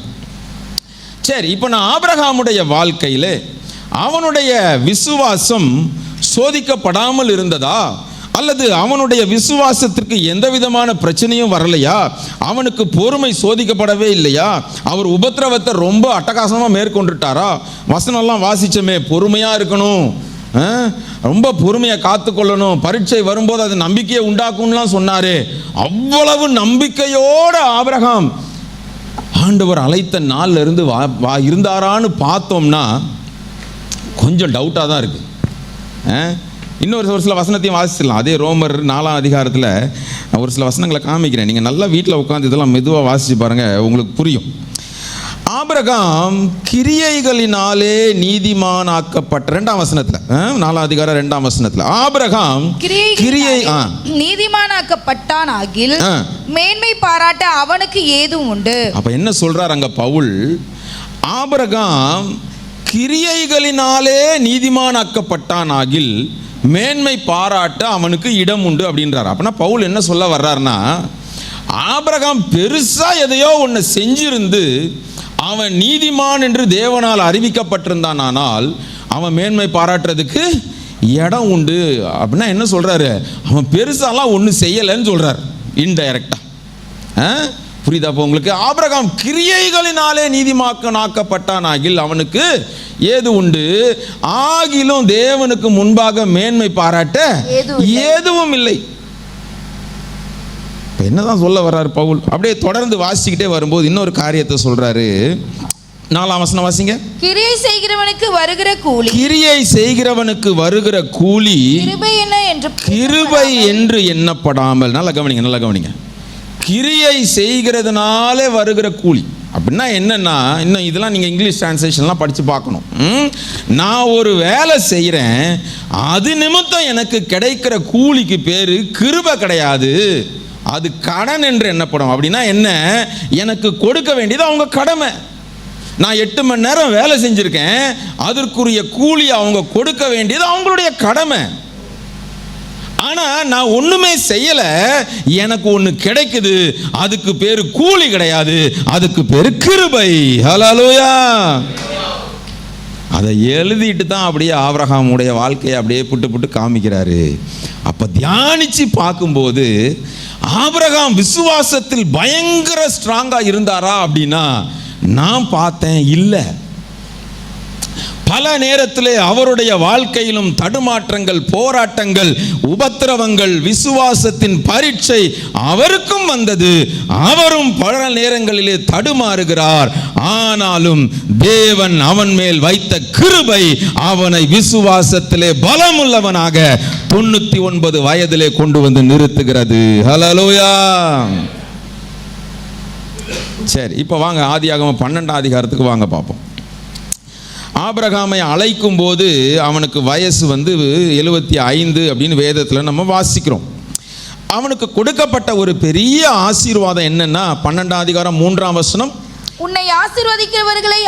சரி, இப்போ நான் ஆபிரகாமுடைய வாழ்க்கையில் அவனுடைய விசுவாசம் சோதிக்கப்படாமல் இருந்ததா, அல்லது அவனுடைய விசுவாசத்திற்கு எந்த விதமான பிரச்சனையும் வரலையா, அவனுக்கு பொறுமை சோதிக்கப்படவே இல்லையா, அவர் உபத்திரவத்தை ரொம்ப அட்டகாசமாக மேற்கொண்டுட்டாரா? வசனம்லாம் வாசிச்சோமே, பொறுமையாக இருக்கணும், ரொம்ப பொறுமையை காத்துக்கொள்ளணும், பரீட்சை வரும்போது அது நம்பிக்கையை உண்டாக்கும்லாம் சொன்னாரு. அவ்வளவு நம்பிக்கையோடு ஆபிரகாம் ஆண்டவர் அழைத்த நாள்ல இருந்து இருந்தாரான்னு பார்த்தோம்னா கொஞ்சம் டவுட்டாக தான் இருக்கு. இன்னொரு சில வசனத்தையும் வாசிச்சிடலாம். அதே ரோமர் 4 ஒரு சில வசனங்களை காமிக்கிறேன். நீங்கள் நல்லா வீட்டில் உட்காந்து இதெல்லாம் மெதுவாக வாசிச்சு பாருங்கள், உங்களுக்கு புரியும். ஆபிரகாம் கிரியைகளினாலே நீதிமானாக்கப்பட்ட 2ஆம் வசனத்தில், 4 வசனத்தில் ஆபிரகாம் நீதிமானாக்கப்பட்டான் ஆகில் மேன்மை பாராட்ட அவனுக்கு ஏதும் உண்டு. அப்ப என்ன சொல்றார் அங்க பவுல்? ஆபிரகாம் கிரியைகளினாலே நீதிமானாக்கப்பட்டான் ஆகில் மேன்மை பாராட்ட அவனுக்கு இடம் உண்டு அப்படின்றார். அப்படின்னா பவுல் என்ன சொல்ல வர்றாருன்னா, ஆபிரகாம் பெருசா எதையோ ஒன்று செஞ்சிருந்து அவன் நீதிமான் என்று தேவனால் அறிவிக்கப்பட்டிருந்தான், ஆனால் அவன் மேன்மை பாராட்டுறதுக்கு இடம் உண்டு. அப்படின்னா என்ன சொல்றாரு? அவன் பெருசாலாம் ஒன்றும் செய்யலைன்னு சொல்றார் இன்டைரக்டா. புரியுதா அப்போ உங்களுக்கு? ஆபிரகாம் கிரியைகளினாலே நீதிமானாக்கப்பட்டான் ஆகில் அவனுக்கு ஏது உண்டு, ஆகிலும் தேவனுக்கு முன்பாக மேன்மை பாராட்ட ஏதுவும் இல்லை. என்னதான் சொல்ல வர்றாரு பவுல்? அப்படியே தொடர்ந்து வாசிக்கிட்டே வரும்போது இன்னொரு காரியத்தை சொல்றாரு. 4ஆம் வசனம் வாசிங்க. கிரியை செய்கிறவனுக்கு வருகிற கூலி, கிரியை செய்கிறவனுக்கு வருகிற கூலி கிருபை என்று எண்ணப்படாமல். நல்லா கவனிங்க. கிரியை செய்கிறதுனாலே வருகிற கூலி அப்படின்னா என்னன்னா, இன்னும் இதெல்லாம் நீங்கள் இங்கிலீஷ் டிரான்ஸ்லேஷன்லாம் படித்து பார்க்கணும். நான் ஒரு வேலை செய்கிறேன், அது நிமித்தம் எனக்கு கிடைக்கிற கூலிக்கு பேர் கிருபை கிடையாது, அது கடன் என்று எண்ணப்படும். அப்படின்னா என்ன? எனக்கு கொடுக்க வேண்டியது அவங்க கடமை. நான் 8 மணி நேரம் வேலை செஞ்சுருக்கேன், அதற்குரிய கூலி அவங்க கொடுக்க வேண்டியது அவங்களுடைய கடமை. ஆனால் நான் ஒன்றுமே செய்யலை, எனக்கு ஒன்று கிடைக்குது, அதுக்கு பேர் கூலி கிடையாது, அதுக்கு பேர் கிருபை. ஹல்லேலூயா. அதை எழுதிட்டு தான் அப்படியே ஆபிரகாமுடைய வாழ்க்கையை அப்படியே புட்டு காமிக்கிறாரு. அப்போ தியானிச்சு பார்க்கும்போது ஆபிரகாம் விசுவாசத்தில் பயங்கர ஸ்ட்ராங்காக இருந்தாரா அப்படின்னா நான் பார்த்தேன் இல்லை. பல நேரத்திலே அவருடைய வாழ்க்கையிலும் தடுமாற்றங்கள், போராட்டங்கள், உபத்திரவங்கள், விசுவாசத்தின் பரீட்சை அவருக்கும் வந்தது. அவரும் பல நேரங்களிலே தடுமாறுகிறார். ஆனாலும் தேவன் அவன் மேல் வைத்த கிருபை அவனை விசுவாசத்திலே பலமுள்ளவனாக 99 வயதிலே கொண்டு வந்து நிறுத்துகிறது. ஹல்லேலூயா. சரி, இப்போ வாங்க ஆதியாகமம் 12ஆம் அதிகாரத்துக்கு வாங்க பார்ப்போம். ஆபிரகாமை அழைக்கும் போது அவனுக்கு வயசு 75 அப்படின்னு வேதத்தில் நம்ம வாசிக்கிறோம். அவனுக்கு கொடுக்கப்பட்ட ஒரு பெரிய ஆசீர்வாதம் என்னன்னா 12ஆம் அதிகாரம் 3ஆம் வசனம், உன்னை ஆசீர்வதிக்கிறவர்களை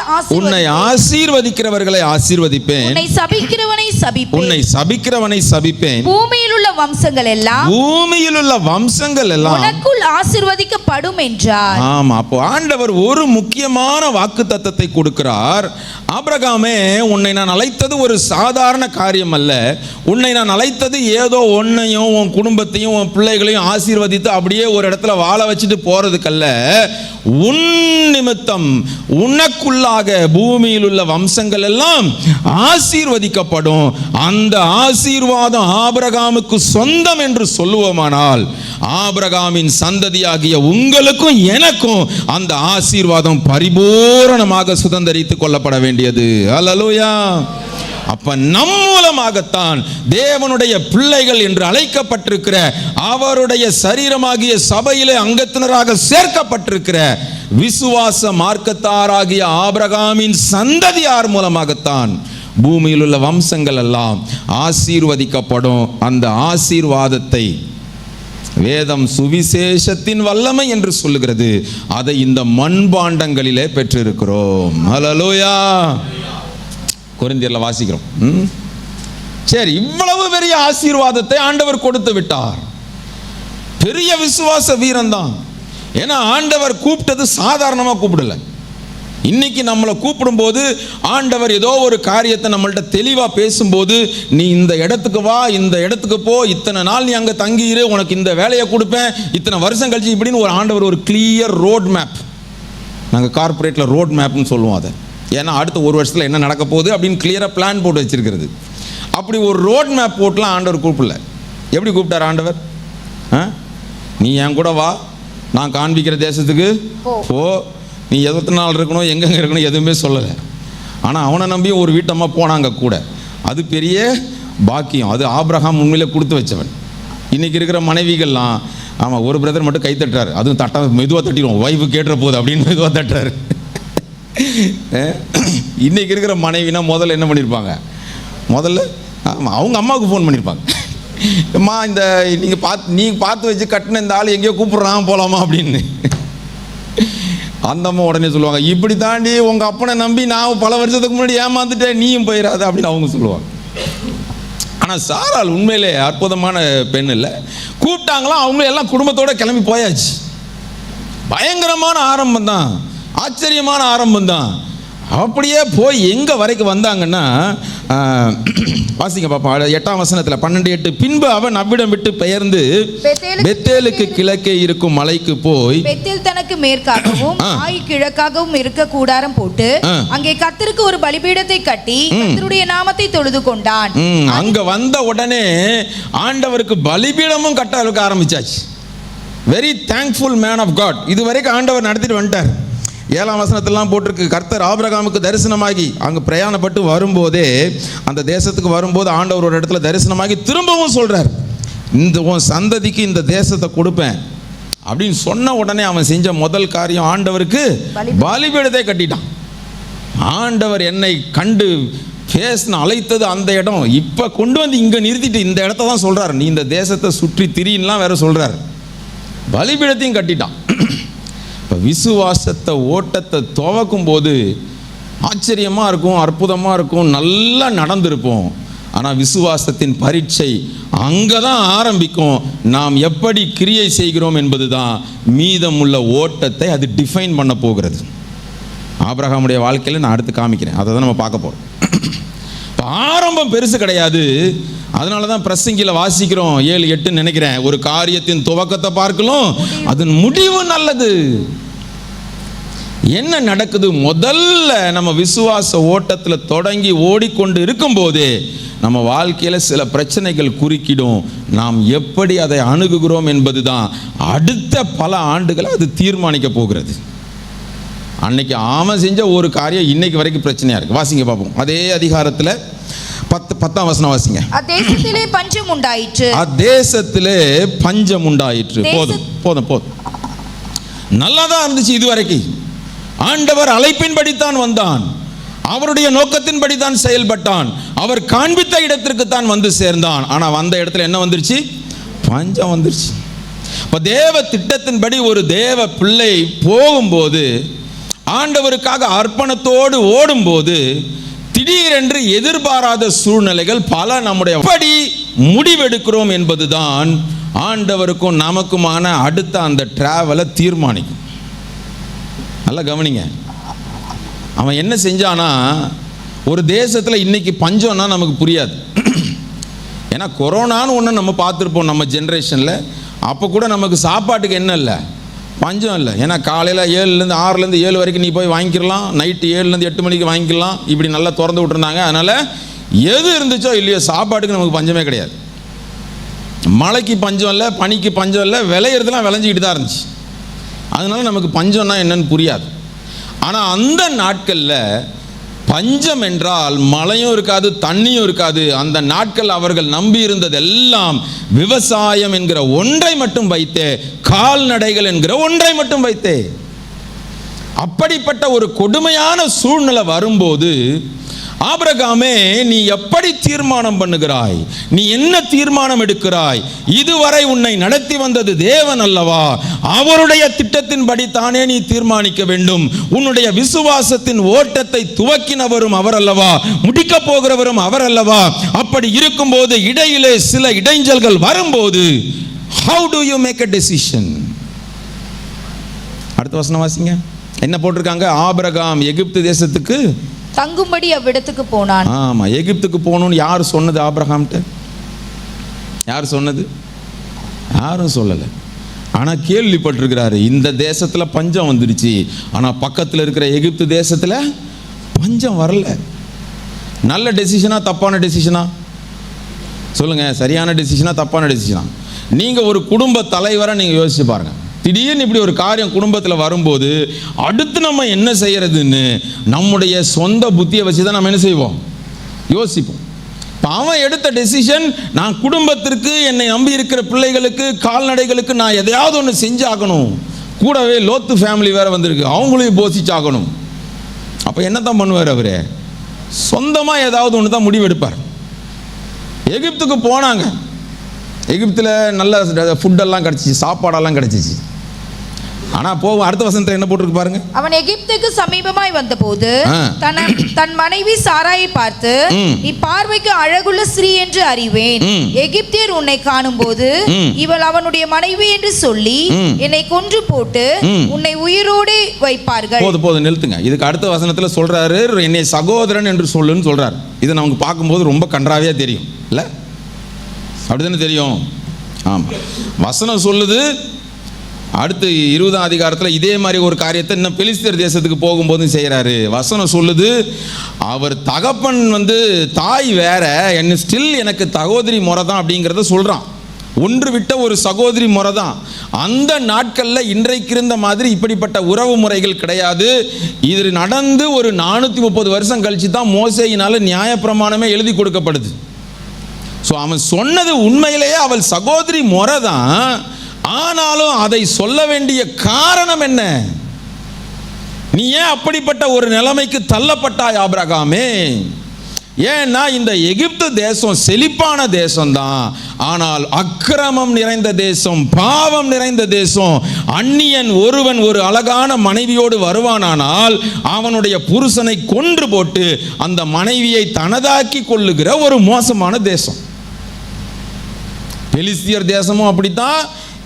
ஆசீர்வதிப்பேன், உன்னை சபிக்கிறவனை சபிப்பேன், பூமியில் உள்ள வம்சங்கள் எல்லாம் உனக்குள் ஆசீர்வதிக்கப்படும் என்றார். ஆமா, அப்போ ஆண்டவர் ஒரு முக்கியமான வாக்குத்தத்தத்தை கொடுக்கிறார். ஆபிரகாமே, உன்னை நான் அழைத்தது ஒரு சாதாரண காரியம் அல்ல. உன்னை நான் அழைத்தது ஏதோ உன்னையும் உன் குடும்பத்தையும் உன் பிள்ளைகளையும் ஆசீர்வதித்து அப்படியே ஒரு இடத்துல வாழ வச்சுட்டு போறதுக்கல்ல. உன் நிமித்தம் உனக்குள்ளாக பூமியில் உள்ள வம்சங்கள் எல்லாம் ஆசீர்வதிக்கப்படும். அந்த ஆசீர்வாதம் ஆபிரகாமுக்கு ஆபிரகாமுக்கு சொந்தம் என்று சொல்லுவோமானால், ஆபிரகாமின் சந்ததியாகிய உங்களுக்கும் எனக்கும் அந்த ஆசீர்வாதம் பரிபூரணமாக சுதந்தரித்துக் கொள்ளப்பட வேண்டியது. அல்லேலூயா. அப்ப நம் மூலமாகத்தான் தேவனுடைய பிள்ளைகள் என்று அழைக்கப்பட்டிருக்கிற, அவருடைய சரீரமாகிய சபையிலே அங்கத்தினராக சேர்க்கப்பட்டிருக்கிற விசுவாச மார்க்கத்தாராகிய ஆபிரகாமின் சந்ததியார் மூலமாகத்தான் பூமியில் உள்ள வம்சங்கள் எல்லாம் ஆசீர்வதிக்கப்படும். அந்த ஆசீர்வாதத்தை வேதம் சுவிசேஷத்தின் வல்லமை என்று சொல்லுகிறது. அதை இந்த மண்பாண்டங்களிலே பெற்றிருக்கிறோம். ஹல்லேலூயா. கொரிந்தியர்ல வாசிக்கிறோம். சரி, இவ்வளவு பெரிய ஆசீர்வாதத்தை ஆண்டவர் கொடுத்து விட்டார். பெரிய விசுவாச வீரன் தான். ஏன்னா ஆண்டவர் கூப்பிட்டது சாதாரணமாக கூப்பிடல. இன்னைக்கு நம்மளை கூப்பிடும்போது ஆண்டவர் ஏதோ ஒரு காரியத்தை நம்மள்ட்ட தெளிவாக பேசும்போது, நீ இந்த இடத்துக்கு வா, இந்த இடத்துக்கு போ, இத்தனை நாள் நீ அங்கே தங்கியிரு, உனக்கு இந்த வேலையை கொடுப்பேன், இத்தனை வருஷம் கழிச்சு இப்படின்னு ஒரு ஆண்டவர் ஒரு கிளியர் ரோட் மேப், நாங்கள் கார்பரேட்டில் ரோட் மேப்னு சொல்லுவோம் அதை. ஏன்னா அடுத்த ஒரு வருஷத்தில் என்ன நடக்க போகுது அப்படின்னு கிளியராக பிளான் போட்டு வச்சிருக்கிறது. அப்படி ஒரு ரோட் மேப் போட்டுலாம் ஆண்டவர் கூப்பிடல. எப்படி கூப்பிட்டார் ஆண்டவர்? நீ என் கூட வா, நான் காண்பிக்கிற தேசத்துக்கு போ, நீ எத்தனை நாள் இருக்கணும், எங்கெங்கே இருக்கணும் எதுவுமே சொல்லலை. ஆனால் அவனை நம்பியும் ஒரு வீட்டம்மா போனாங்க கூட. அது பெரிய பாக்கியம். அது ஆபிரகாம் உண்மையிலே கொடுத்து வச்சவன். இன்றைக்கி இருக்கிற மனைவிகள்லாம், ஆமாம் ஒரு பிரதர் மட்டும் கை தட்டுறாரு, அதுவும் மெதுவாக தட்டிடுவோம், ஒய்ஃபு கேட்டுற போகுது அப்படின்னு மெதுவாக தட்டுறாரு. இன்றைக்கி இருக்கிற மனைவினா முதல்ல என்ன பண்ணியிருப்பாங்க? முதல்ல ஆமாம் அவங்க அம்மாவுக்கு ஃபோன் பண்ணியிருப்பாங்க. அம்மா இந்த நீங்கள் பார்த்து வச்சு கட்டின இந்த ஆள் எங்கேயோ கூப்பிட்றான் போகலாமா அப்படின்னு. அந்த அம்மா உடனே சொல்லுவாங்க, இப்படி தாண்டி உங்கள் அப்பனை நம்பி நான் பல வருஷத்துக்கு முன்னாடி ஏமாந்துட்டேன், நீயும் போயிடாத அப்படின்னு அவங்க சொல்லுவாங்க. ஆனால் சாராள் உண்மையிலே அற்புதமான பெண் இல்லை. கூப்பிட்டாங்களாம், அவங்க எல்லாம் குடும்பத்தோடு கிளம்பி போயாச்சு. பயங்கரமான ஆரம்பம் தான், ஆச்சரியமான ஆரம்பம் தான். அப்படியே போய் எங்கே வரைக்கும் வந்தாங்கன்னா, வாசிங்க பாப்பா 8ஆம் வசனத்தில் 12:8, பின்பு அவன் அவ்விடம் விட்டு பெயர்ந்து பெத்தேலுக்கு கிழக்கே இருக்கும் மலைக்கு போய், பெத்தேல் தனக்கு மேற்காகவும் ஆயி கிழக்காகவும் இருக்க கூடாரம் போட்டு அங்கே கர்த்தருக்கு ஒரு பலிபீடத்தை கட்டி கர்த்தருடைய நாமத்தை தொழுது கொண்டான். அங்க வந்த உடனே ஆண்டவருக்கு பலிபீடமும் கட்ட ஆரம்பிச்சாச்சு. Very thankful man of God. இது வரைக்கும் ஆண்டவர் நடத்திட்டு வந்துட்டார். 7ஆம் வசனத்திலாம் போட்டிருக்கு, கர்த்தர் ஆபிரகாமுக்கு தரிசனமாகி அங்கே பிரயாணப்பட்டு வரும்போதே, அந்த தேசத்துக்கு வரும்போது ஆண்டவர் ஒரு இடத்துல தரிசனமாகி திரும்பவும் சொல்கிறார், இந்த உன் சந்ததிக்கு இந்த தேசத்தை கொடுப்பேன் அப்படின்னு சொன்ன உடனே அவன் செஞ்ச முதல் காரியம் ஆண்டவருக்கு பலிபீடத்தை கட்டிட்டான். ஆண்டவர் என்னை கண்டு பேசின அழைத்தது அந்த இடம், இப்போ கொண்டு வந்து இங்கே நிறுத்திட்டு இந்த இடத்த தான் சொல்கிறார், நீ இந்த தேசத்தை சுற்றி திரின்லாம் வேற சொல்கிறார். பலிபீடத்தையும் கட்டிட்டான். இப்போ விசுவாசத்தை ஓட்டத்தை துவக்கும் போது ஆச்சரியமாக இருக்கும், அற்புதமாக இருக்கும், நல்லா நடந்திருப்போம். ஆனால் விசுவாசத்தின் பரீட்சை அங்கே தான் ஆரம்பிக்கும். நாம் எப்படி கிரியை செய்கிறோம் என்பது தான் மீதமுள்ள ஓட்டத்தை அது டிஃபைன் பண்ண போகிறது. ஆபிரகாமுடைய வாழ்க்கையில் நான் அடுத்து காமிக்கிறேன், அதை தான் நம்ம பார்க்க போகிறோம். இப்போ ஆரம்பம் பெருசு கிடையாது. அதனால தான் பிரசங்கில வாசிக்கிறோம் 7-8 நினைக்கிறேன், ஒரு காரியத்தின் துவக்கத்தை பார்க்கலாம், அதன் முடிவு நல்லது. என்ன நடக்குது? முதல்ல நம்ம விசுவாச ஓட்டத்தில் தொடங்கி ஓடிக்கொண்டு இருக்கும் போதே நம்ம வாழ்க்கையில் சில பிரச்சனைகள் குறுக்கிடும். நாம் எப்படி அதை அணுகுகிறோம் என்பது தான் அடுத்த பல ஆண்டுகளை அது தீர்மானிக்க போகிறது. அன்னைக்கு அவன் செஞ்ச ஒரு காரியம் இன்னைக்கு வரைக்கும் பிரச்சனையா இருக்கு. வாசிங்க பார்ப்போம். அதே அதிகாரத்தில் 10ஆம் வசனம் வாசிங்க. அதேசத்திலே பஞ்சம் உண்டாயிற்று. அதேசத்திலே பஞ்சம் உண்டாயிற்று. போதும் போதும் போதும், நல்லா தான் இருந்துச்சு இதுவரைக்கும். ஆண்டவர் அழைப்பின்படித்தான் வந்தான், அவருடைய நோக்கத்தின்படி தான் செயல்பட்டான், அவர் காண்பித்த இடத்திற்கு தான் வந்து சேர்ந்தான். ஆனால் வந்த இடத்துல என்ன வந்துருச்சு? பஞ்சம் வந்துருச்சு. இப்போ தேவ திட்டத்தின்படி ஒரு தேவ பிள்ளை போகும்போது, ஆண்டவருக்காக அர்ப்பணத்தோடு ஓடும்போது, திடீரென்று எதிர்பாராத சூழ்நிலைகள் பல நம்முடைய எப்படி முடிவெடுக்கிறோம் என்பதுதான் ஆண்டவருக்கும் நமக்குமான அடுத்த அந்த டிராவலை தீர்மானிக்கும். நல்லா கவனிங்க. அவன் என்ன செஞ்சானா, ஒரு தேசத்தில் இன்னைக்கு பஞ்சம்னா நமக்கு புரியாது. ஏன்னா கொரோனான்னு ஒன்று நம்ம பார்த்துருப்போம் நம்ம ஜென்ரேஷனில். அப்போ கூட நமக்கு சாப்பாட்டுக்கு என்ன இல்லை, பஞ்சம் இல்லை. ஏன்னா காலையில் 7லேருந்து 6லேருந்து 7 வரைக்கும் நீ போய் வாங்கிக்கலாம், நைட்டு 7லேருந்து 8 மணிக்கு வாங்கிக்கலாம், இப்படி நல்லா திறந்து விட்டுருந்தாங்க. அதனால் எது இருந்துச்சோ இல்லையோ சாப்பாட்டுக்கு நமக்கு பஞ்சமே கிடையாது. மழைக்கு பஞ்சம் இல்லை, பனிக்கு பஞ்சம் இல்லை, விளையிறதுலாம் விளைஞ்சிக்கிட்டு தான் இருந்துச்சு. அதனால நமக்கு பஞ்சம்னா என்னன்னு புரியாது. ஆனால் அந்த நாட்களில் பஞ்சம் என்றால் மழையும் இருக்காது, தண்ணியும் இருக்காது. அந்த நாட்கள் அவர்கள் நம்பி இருந்தது எல்லாம் விவசாயம் என்கிற ஒன்றை மட்டும் வைத்தே, கால்நடைகள் என்கிற ஒன்றை மட்டும் வைத்தே. அப்படிப்பட்ட ஒரு கொடுமையான சூழ்நிலை வரும்போது, ஆபிரகாமே நீ எப்படி தீர்மானம் பண்ணுகிறாய்? நீ என்ன தீர்மானம் எடுக்கிறாய்? இதுவரை உன்னை நடத்தி வந்தது தேவன் அல்லவா? அவருடைய திட்டத்தின்படி தானே நீ தீர்மானிக்க வேண்டும். உன்னுடைய விசுவாசத்தின் ஓட்டத்தை துவக்கினவரும் அவர் அல்லவா, முடிக்க போகிறவரும் அவர் அல்லவா? அப்படி இருக்கும்போது இடையிலே சில இடைஞ்சல்கள் வரும்போது how do you make a decision? அடுத்த வசனம் வாசிங்க. என்ன போட்டிருக்காங்க? ஆபிரகாம் எகிப்து தேசத்துக்கு தங்கும்படி அவ்விடத்துக்கு போனான். ஆமா, எகிப்துக்கு போகணும்னு யார் சொன்னது? ஆபிரகாம்கிட்ட யார் சொன்னது? யாரும் சொல்லலை. ஆனால் கேள்விப்பட்டிருக்கிறாரு, இந்த தேசத்தில் பஞ்சம் வந்துடுச்சு, ஆனால் பக்கத்தில் இருக்கிற எகிப்து தேசத்தில் பஞ்சம் வரல. நல்ல டெசிஷனா தப்பான டெசிஷனா சொல்லுங்க? சரியான டெசிஷனா தப்பான டெசிஷனா? நீங்கள் ஒரு குடும்ப தலைவரை நீங்கள் யோசிச்சு பாருங்க. திடீர்னு இப்படி ஒரு காரியம் குடும்பத்தில் வரும்போது அடுத்து நம்ம என்ன செய்யறதுன்னு நம்முடைய சொந்த புத்தியை வச்சு தான் நம்ம என்ன செய்வோம்? யோசிப்போம். அவன் எடுத்த டெசிஷன், நான் குடும்பத்திற்கு, என்னை நம்பி இருக்கிற பிள்ளைகளுக்கு, கால்நடைகளுக்கு நான் எதையாவது ஒன்று செஞ்சாகணும். கூடவே லோத்து ஃபேமிலி வேற வந்திருக்கு, அவங்களையும் போஷிச்சாகணும். அப்போ என்னத்தான் பண்ணுவார் அவரு? சொந்தமாக ஏதாவது ஒன்று தான் முடிவெடுப்பார். எகிப்துக்கு போனாங்க. எகிப்தில் நல்ல ஃபுட்டெல்லாம் கிடச்சிச்சு, சாப்பாடெல்லாம் கிடச்சிச்சு. ஆனால் போகும் அடுத்த வசனத்தில் என்ன போட்டிருக்கு பாருங்க. அவன் எகிப்துக்கு சமீபமாய் வந்தபோது தன் மனைவி சாராயை பார்த்து, நீ பார்வைக்கு அழகுள்ள ஸ்ரீ என்று அறிவேன். எகிப்தியர் உன்னை காணும் போது இவள் அவனுடைய மனைவி என்று சொல்லி என்னை கொன்று போட்டு உன்னை உயிரோடு வைப்பார்கள். போது நிறுத்துங்க. இதுக்கு அடுத்த வசனத்தில் சொல்றாரு, என்னை சகோதரன் என்று சொல்லுன்னு சொல்றாரு. இதை நமக்கு பார்க்கும்போது ரொம்ப கன்றாவியா தெரியும் இல்லை? அப்படிதானே தெரியும்? ஆமாம், வசனம் சொல்லுது. அடுத்து 20ஆம் அதிகாரத்தில் இதே மாதிரி ஒரு காரியத்தை இன்னும் பெலிஸ்தர் தேசத்துக்கு போகும்போதும் செய்கிறாரு. வசனம் சொல்லுது, அவர் தகப்பன் தாய் வேற, என்ன ஸ்டில் எனக்கு சகோதரி முறை தான் அப்படிங்கிறத சொல்கிறான். ஒன்று விட்ட ஒரு சகோதரி முறை தான். அந்த நாட்களில் இன்றைக்கு இருந்த மாதிரி இப்படிப்பட்ட உறவு முறைகள் கிடையாது. இது நடந்து ஒரு 430 வருஷம் கழிச்சு தான் மோசேயினால் நியாயப்பிரமாணமே எழுதி கொடுக்கப்படுது. ஸோ அவன் சொன்னது உண்மையிலேயே அவள் சகோதரி முறை தான். ஆனாலும் அதை சொல்ல வேண்டிய காரணம் என்ன? நீ ஏன் அப்படிப்பட்ட ஒரு நிலைமைக்கு தள்ளப்பட்டாய் ஆபிரகாமே? ஏன்னா இந்த எகிப்து தேசம் செழிப்பான தேசம்தான், ஆனால் அக்கிரமம் நிறைந்த தேசம், பாவம் நிறைந்த தேசம். அந்நியன் ஒருவன் ஒரு அழகான மனைவியோடு வருவானானால் அவனுடைய புருஷனை கொன்று போட்டு அந்த மனைவியை தனதாக்கி கொள்ளுகிற ஒரு மோசமான தேசம். பெலிஸ்தியர் தேசமும் அப்படித்தான்,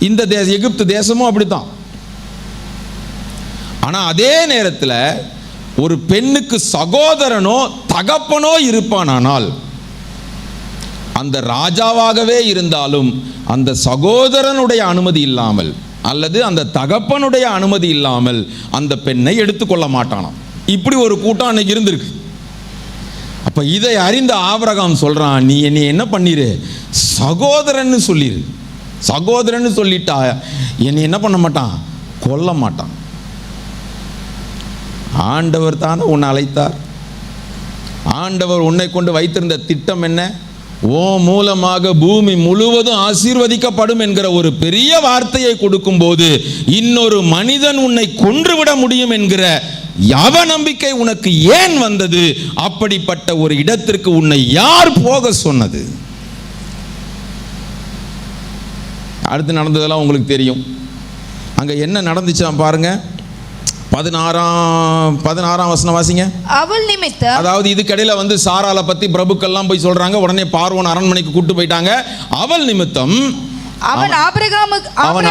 இந்த எகிப்து தேசமும் அப்படித்தான். ஆனால் அதே நேரத்தில் ஒரு பெண்ணுக்கு சகோதரனோ தகப்பனோ இருப்பானால், அந்த ராஜாவாகவே இருந்தாலும் அந்த சகோதரனுடைய அனுமதி இல்லாமல் அல்லது அந்த தகப்பனுடைய அனுமதி இல்லாமல் அந்த பெண்ணை எடுத்துக்கொள்ள மாட்டானாம். இப்படி ஒரு கூட்டம் அன்னைக்கு இருந்திருக்கு. அப்ப இதை அறிந்த ஆபிரகாம் சொல்றான், நீ என்னை என்ன பண்ணிரு? சகோதரன்னு சொல்லிரு. சகோதரன்னு சொல்லிட்டா என்னை என்ன பண்ண மாட்டான்? கொல்ல மாட்டான். ஆண்டவர் தானே உன்னை அழைத்தார். ஆண்டவர் உன்னை கொண்டு வைத்திருந்த திட்டம் என்ன? ஓ மூலமாக பூமி முழுவதும் ஆசீர்வதிக்கப்படும் என்கிற ஒரு பெரிய வார்த்தையை கொடுக்கும் போது இன்னொரு மனிதன் உன்னை கொன்றுவிட முடியும் என்கிற அவநம்பிக்கை உனக்கு ஏன் வந்தது? அப்படிப்பட்ட ஒரு இடத்திற்கு உன்னை யார் போக சொன்னது? அடுத்து நடந்ததெல்லாம் உங்களுக்கு தெரியும். அங்க என்ன நடந்துச்சா பாருங்க. 16ஆம் வசனம் வாசிங்க. அவள் நிமித்தம், அதாவது இதுக்கடையில சாராளை பத்தி பிரபுக்கள்லாம் போய் சொல்றாங்க. உடனே பார்வோன் அரண்மனைக்கு கூட்டு போயிட்டாங்க. அவள் நிமித்தம் அவன்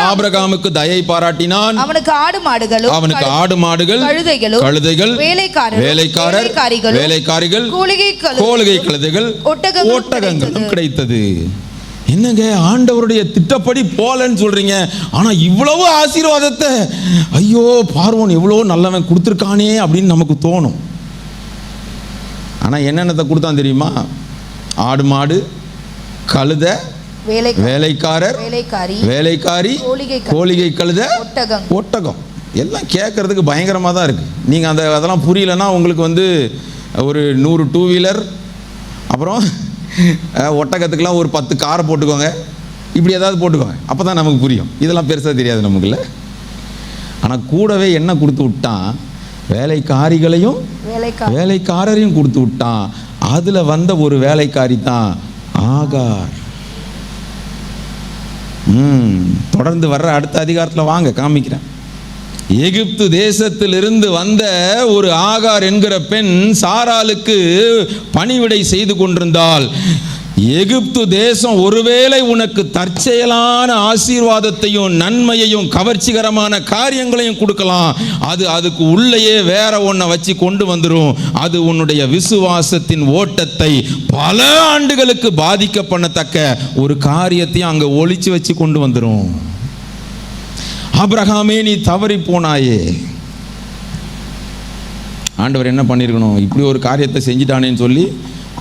ஆபிரகாமுக்கு தயை பாராட்டினான். அவனுக்கு ஆடு மாடுகள் கழுதைகள் வேலைக்காரிகள் கோலிகை கழுதைகள் ஒட்டகங்களும் கிடைத்தது. என்னங்க ஆண்டவருடைய திட்டப்படி போலன்னு சொல்றீங்க, ஆனா இவ்வளவு ஆசீர்வாதத்தை ஐயோ பார்வோன் எவ்வளவு நல்லவன் கொடுத்துருக்கானே அப்படின்னு நமக்கு தோணும். ஆனா என்னென்னத்தை கொடுத்தான் தெரியுமா? ஆடு மாடு, கழுதை, வேலைக்காரர், வேலைக்காரி, கோலிகை கழுத, ஒட்டகம். எல்லாம் கேட்கறதுக்கு பயங்கரமாக தான் இருக்குது. நீங்கள் அதெல்லாம் புரியலன்னா உங்களுக்கு ஒரு 100 டூ வீலர், அப்புறம் ஒட்டகத்துக்கெலாம் ஒரு 10 காரை போட்டுக்கோங்க, இப்படி ஏதாவது போட்டுக்கோங்க, அப்போ தான் நமக்கு புரியும். இதெல்லாம் பெருசாக தெரியாது நமக்குள்ள. ஆனால் கூடவே என்ன கொடுத்து விட்டான், வேலைக்காரிகளையும் வேலைக்காரரையும் கொடுத்து விட்டான். அதில் வந்த ஒரு வேலைக்காரி தான் ஆகார். தொடர்ந்து வர்ற அடுத்த அதிகாரத்தில் வாங்க, காமிக்கிறேன். எகிப்து தேசத்திலிருந்து வந்த ஒரு ஆகார் என்கிற பெண் சாராளுக்கு பணிவிடை செய்து கொண்டிருந்தால், எகிப்து தேசம் ஒருவேளை உனக்கு தற்செயலான ஆசீர்வாதத்தையும் நன்மையையும் கவர்ச்சிகரமான காரியங்களையும் கொடுக்கலாம். அதுக்கு உள்ளேயே வேற ஒன்றை வச்சு கொண்டு வந்துடும். அது உன்னுடைய விசுவாசத்தின் ஓட்டத்தை பல ஆண்டுகளுக்கு பாதிக்க பண்ணத்தக்க ஒரு காரியத்தையும் அங்கே ஒளிச்சு வச்சு கொண்டு வந்துடும். ஆபிரகாமே, நீ தவறி போனாயே. ஆண்டவர் என்ன பண்ணியிருக்கணும், இப்படி ஒரு காரியத்தை செஞ்சிட்டானேன்னு சொல்லி,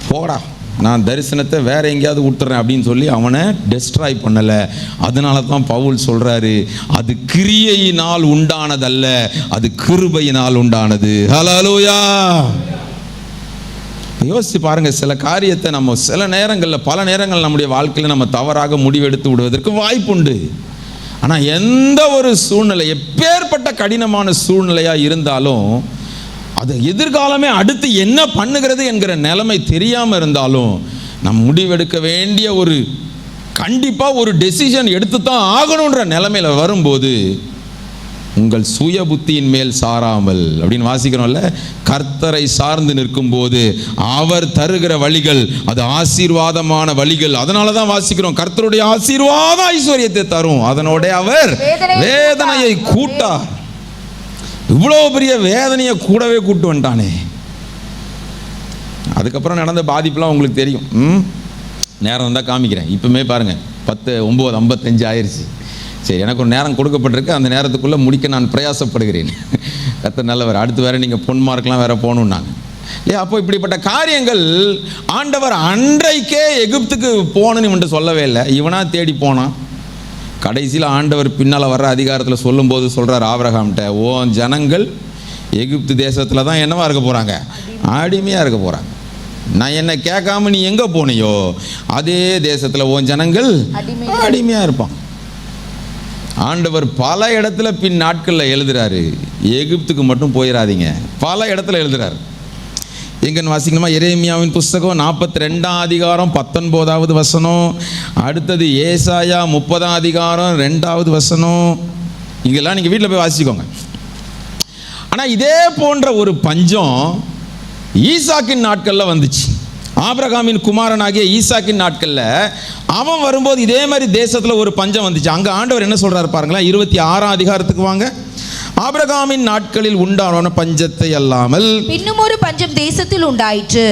போடா நான் தரிசனத்தை வேற எங்கேயாவது விட்டுறேன் அப்படின்னு சொல்லி அவனை டெஸ்ட்ராய் பண்ணலை. அதனால தான் பவுல் சொல்றாரு, அது கிரியையினால் உண்டானதல்ல, அது கிருபையினால் உண்டானது. ஹல்லேலூயா. யோசிச்சு பாருங்க, சில காரியத்தை நம்ம சில நேரங்களில், பல நேரங்கள் நம்முடைய வாழ்க்கையில் நம்ம தவறாக முடிவெடுத்து விடுவதற்கு வாய்ப்புண்டு. ஆனால் எந்த ஒரு சூழ்நிலை, எப்பேற்பட்ட கடினமான சூழ்நிலையாக இருந்தாலும், அது எதிர்காலமே அடுத்து என்ன பண்ணுகிறது என்கிற நிலைமை தெரியாமல் இருந்தாலும், நம் முடிவெடுக்க வேண்டிய ஒரு கண்டிப்பாக ஒரு டெசிஷன் எடுத்து தான் ஆகணுன்ற நிலைமையில் வரும்போது, உங்கள் சுய புத்தியின் மேல் சாராமல் அப்படின்னு வாசிக்கிறோம்ல, கர்த்தரை சார்ந்து நிற்கும் போது அவர் தருகிற வழிகள் அது ஆசீர்வாதமான வழிகள். அதனால தான் வாசிக்கிறோம், கர்த்தருடைய ஆசீர்வாத ஐஸ்வர்யத்தை தரும், அதனோட அவர் வேதனையை கூட்டார். இவ்வளோ பெரிய வேதனையை கூடவே கூட்டு வந்துட்டானே. அதுக்கப்புறம் நடந்த பாதிப்புலாம் உங்களுக்கு தெரியும். நேரம் இருந்தால் காமிக்கிறேன். இப்போமே பாருங்கள், 10:09:55 ஆயிடுச்சு. சரி, எனக்கு ஒரு நேரம் கொடுக்கப்பட்டிருக்கு, அந்த நேரத்துக்குள்ளே முடிக்க நான் பிரயாசப்படுகிறேன். கர்த்தர் நல்லவர். அடுத்து வேறு நீங்கள் பொன்மார்க்கெலாம் வேறு போகணுன்னாங்க இல்லையா? அப்போ இப்படிப்பட்ட காரியங்கள் ஆண்டவர் அன்றைக்கே எகிப்துக்கு போகணுன்னு இவன்ட்டு சொல்லவே இல்லை, இவனா தேடி போனான். கடைசியில் ஆண்டவர் பின்னால் வர்ற அதிகாரத்தில் சொல்லும்போது சொல்கிறார் ஆபிரகாம்கிட்ட, ஓ ஜனங்கள் எகிப்து தேசத்தில் தான் என்னவா இருக்க போகிறாங்க, அடிமையாக இருக்க போகிறாங்க. நான் என்ன கேட்காம நீ எங்கே போனியோ அதே தேசத்தில் ஓ ஜனங்கள் அடிமையாக இருப்பான். ஆண்டவர் பல இடத்துல பின் நாட்களில் எழுதுறாரு, எகிப்துக்கு மட்டும் போயிடாதீங்க, பல இடத்துல எழுதுறாரு. எங்கன்னு வாசிக்கணுமா? எரேமியாவின் புஸ்தகம் 42ஆம் அதிகாரம் 19வது வசனம். அடுத்தது ஏசாயா 30ஆம் அதிகாரம் 2வது வசனம். இங்கெல்லாம் நீங்கள் வீட்டில் போய் வாசிக்கோங்க. ஆனால் இதே போன்ற ஒரு பஞ்சம் ஈசாக்கின் நாட்களில் வந்துச்சு. ஆபிரகாமின் குமாரனாகிய ஈசாக்கின் நாட்களில் அவன் வரும்போது இதே மாதிரி தேசத்தில் ஒரு பஞ்சம் வந்துச்சு. அங்கே ஆண்டவர் என்ன சொல்கிறார் பாருங்களேன், 26ஆம் அதிகாரத்துக்கு வாங்க. ஆபிரகாமின் நாட்களில் உண்டான பஞ்சத்தை அல்லாமல் இன்னும் ஒரு பஞ்சம் தேசத்தில் உண்டாயிற்று.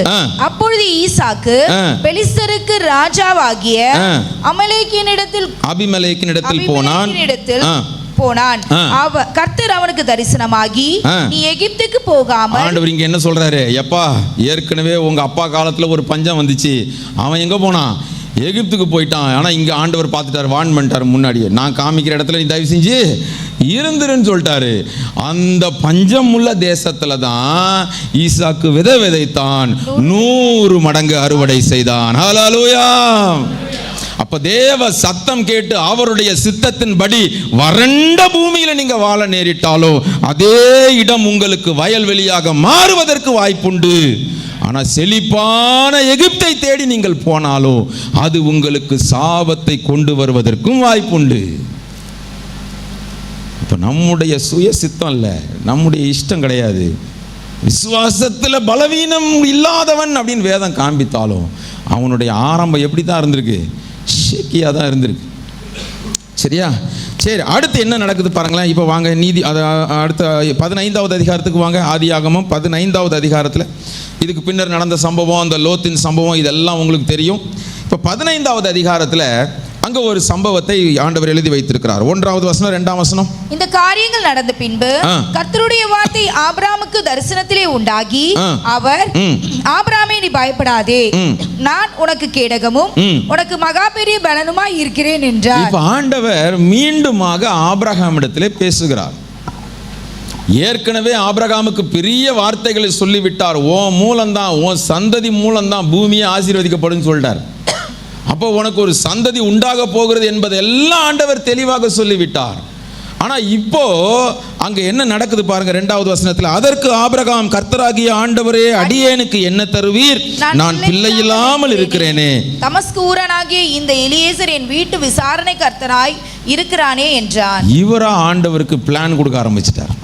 அப்பொழுது ஈசாக்கு பெலிஸ்தருக்கு ராஜாவாகிய அபிமெலேக்கினிடத்தில் போனான். கர்த்தர் அவனுக்கு தரிசனமாகி, நீ எகிப்துக்கு போகாமல். ஆண்டவர் இங்க என்ன சொல்றாரு, எப்பா ஏற்கனவே உங்க அப்பா காலத்துல ஒரு பஞ்சம் வந்துச்சு, அவன் எங்க போனான், எகிப்துக்கு போயிட்டான். ஆனால் இங்கே ஆண்டவர் பார்த்துட்டார், வார்ன் பண்ணிட்டார் முன்னாடியே, நான் காமிக்கிற இடத்துல நீ தயவு செஞ்சு இருந்துருன்னு சொல்லிட்டாரு. அந்த பஞ்சம் உள்ள தேசத்துல தான் ஈசாக்கு விதைத்தான், 100 மடங்கு அறுவடை செய்தான். ஹல்லேலூயா. அப்ப தேவ சத்தம் கேட்டு அவருடைய சித்தத்தின்படி வறண்ட பூமியில நீங்க வாழ நேரிட்டாலோ அதே இடம் உங்களுக்கு வயல்வெளியாக மாறுவதற்கு வாய்ப்புண்டு. ஆனால் செழிப்பான எகிப்தை தேடி நீங்கள் போனாலோ அது உங்களுக்கு சாபத்தை கொண்டு வருவதற்கும் வாய்ப்புண்டு. இப்போ நம்முடைய சுய சித்தம் இல்லை, நம்முடைய இஷ்டம் கிடையாது. விசுவாசத்தில் பலவீனம் இல்லாதவன் அப்படின்னு வேதம் காண்பித்தாலும் அவனுடைய ஆரம்பம் எப்படி தான் இருந்திருக்கு, ஷேக்கியாக தான் இருந்திருக்கு. சரியா? சரி, அடுத்து என்ன நடக்குது பாருங்களேன். இப்போ வாங்க நீதி, அடுத்த 15வது அதிகாரத்துக்கு வாங்க. ஆதியாகமம் 15வது அதிகாரத்தில் இதுக்கு பின்னர் நடந்த சம்பவம், அந்த லோத்தின் சம்பவம், இதெல்லாம் உங்களுக்கு தெரியும். இப்போ 15வது அதிகாரத்தில் அங்க ஒரு சம்பவத்தை ஆண்டவர் எழுதி வைத்திருக்கிறார். 1வது வசனம் 2ஆம் வசனம். இந்த காரியங்கள் நடந்த பின்பு கர்த்தருடைய வார்த்தை ஆபிரகாமுக்கு தரிசனத்திலே உண்டாகி, அவர் ஆபிரகாமே நீ பயப்படாதே, நான் உனக்கு கேடகமும் உனக்கு மகா பெரிய பலனுமாய் இருக்கிறேன் என்றார். இப்ப ஆண்டவர் மீண்டுமாக ஆபிரகாமிடத்திலே பேசுகிறார். ஏற்கனவே ஆபிரகாமுக்கு பெரிய வார்த்தைகளை சொல்லிவிட்டார். உன் மூலம்தான், உன் சந்ததி மூலம்தான் பூமியை ஆசீர்வதிக்கப்படும் சொல்லிட்டார். அப்போ உனக்கு ஒரு சந்ததி உண்டாக போகிறது என்பதை எல்லாம் ஆண்டவர் தெளிவாக சொல்லிவிட்டார். ஆனா இப்போ அங்க என்ன நடக்குது பாருங்க. 2வது வசனத்துல, அதற்கு ஆபிரகாம், கர்த்தராகிய ஆண்டவரே, அடியேனுக்கு என்ன தருவீர்? நான் பிள்ளை இல்லாமல் இருக்கிறேனே. தமஸ்கு ஊரானாகிய இந்த எலியேசர் என் வீட்டு விசாரணை கர்த்தராய் இருக்கிறானே என்றான். இவரா ஆண்டவருக்கு பிளான் கொடுக்க ஆரம்பிச்சிட்டார்.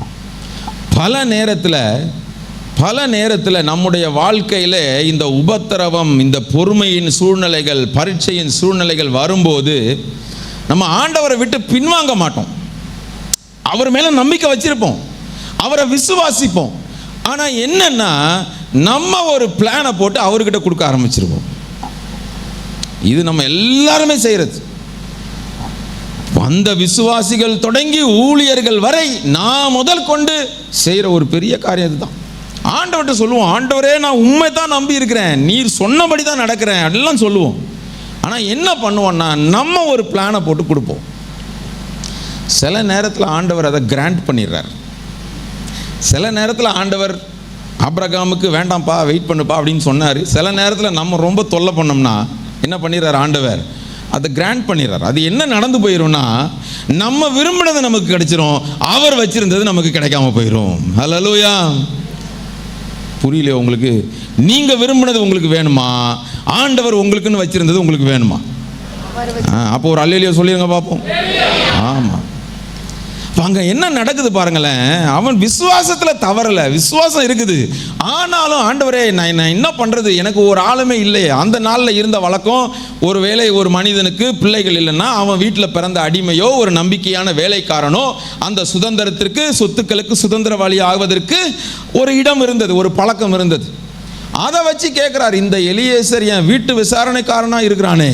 பல நேரத்தில் நம்முடைய வாழ்க்கையில் இந்த உபத்திரவம், இந்த பொறுமையின் சூழ்நிலைகள், பரீட்சையின் சூழ்நிலைகள் வரும்போது நம்ம ஆண்டவரை விட்டு பின்வாங்க மாட்டோம். அவர் மேலே நம்பிக்கை வச்சிருப்போம், அவரை விசுவாசிப்போம். ஆனால் என்னன்னா, நம்ம ஒரு பிளானை போட்டு அவர்கிட்ட கொடுக்க ஆரம்பிச்சிருப்போம். இது நம்ம எல்லாருமே செய்கிறது. அந்த விசுவாசிகள் தொடங்கி ஊழியர்கள் வரை நான் முதல் கொண்டு செய்கிற ஒரு பெரிய காரியம் இதுதான். ஆண்டவர்கிட்ட சொல்லுவோம், ஆண்டவரே நான் உண்மை தான் நம்பி இருக்கிறேன், நீர் சொன்னபடி தான் நடக்கிறேன் அப்படிலாம் சொல்லுவோம். ஆனால் என்ன பண்ணுவோம்னா, நம்ம ஒரு பிளானை போட்டு கொடுப்போம். சில நேரத்தில் ஆண்டவர் அதை கிராண்ட் பண்ணிடுறார். சில நேரத்தில் ஆண்டவர் ஆபிரகாமுக்கு வேண்டாம்ப்பா, வெயிட் பண்ணுப்பா அப்படின்னு சொன்னார். சில நேரத்தில் நம்ம ரொம்ப தொல்லை பண்ணோம்னா என்ன பண்ணிடுறார் ஆண்டவர்? அதை கிராண்ட் பண்ணிடுறார். அது என்ன நடந்து போயிடும்னா, நம்ம விரும்பினது நமக்கு கிடைச்சிரும், அவர் வச்சிருந்தது நமக்கு கிடைக்காம போயிடும். ஹல்லேலூயா. புரியல உங்களுக்கு? நீங்க விரும்பினது உங்களுக்கு வேணுமா? ஆண்டவர் உங்களுக்குன்னு வச்சிருந்தது உங்களுக்கு வேணுமா? அப்போ ஒரு அல்லேலூயா சொல்லிருங்க பார்ப்போம். ஆமா. அங்க என்ன நடக்குது பாருங்களேன். அவன் விசுவாசத்துல தவறல, விசுவாசம் இருக்குது. ஆனாலும் ஆண்டவரே நான் என்ன பண்றது, எனக்கு ஒரு ஆளுமே இல்லையே. அந்த நாளில் இருந்த வழக்கம், ஒருவேளை ஒரு மனிதனுக்கு பிள்ளைகள் இல்லைன்னா அவன் வீட்டில் பிறந்த அடிமையோ ஒரு நம்பிக்கையான வேலைக்காரனோ அந்த சுதந்திரத்திற்கு, சொத்துக்களுக்கு சுதந்திரவாளி ஆவதற்கு ஒரு இடம் இருந்தது, ஒரு பழக்கம் இருந்தது. அதை வச்சு கேட்கிறார், இந்த எலியேசர் என் வீட்டு விசாரணைக்காரனா இருக்கிறானே,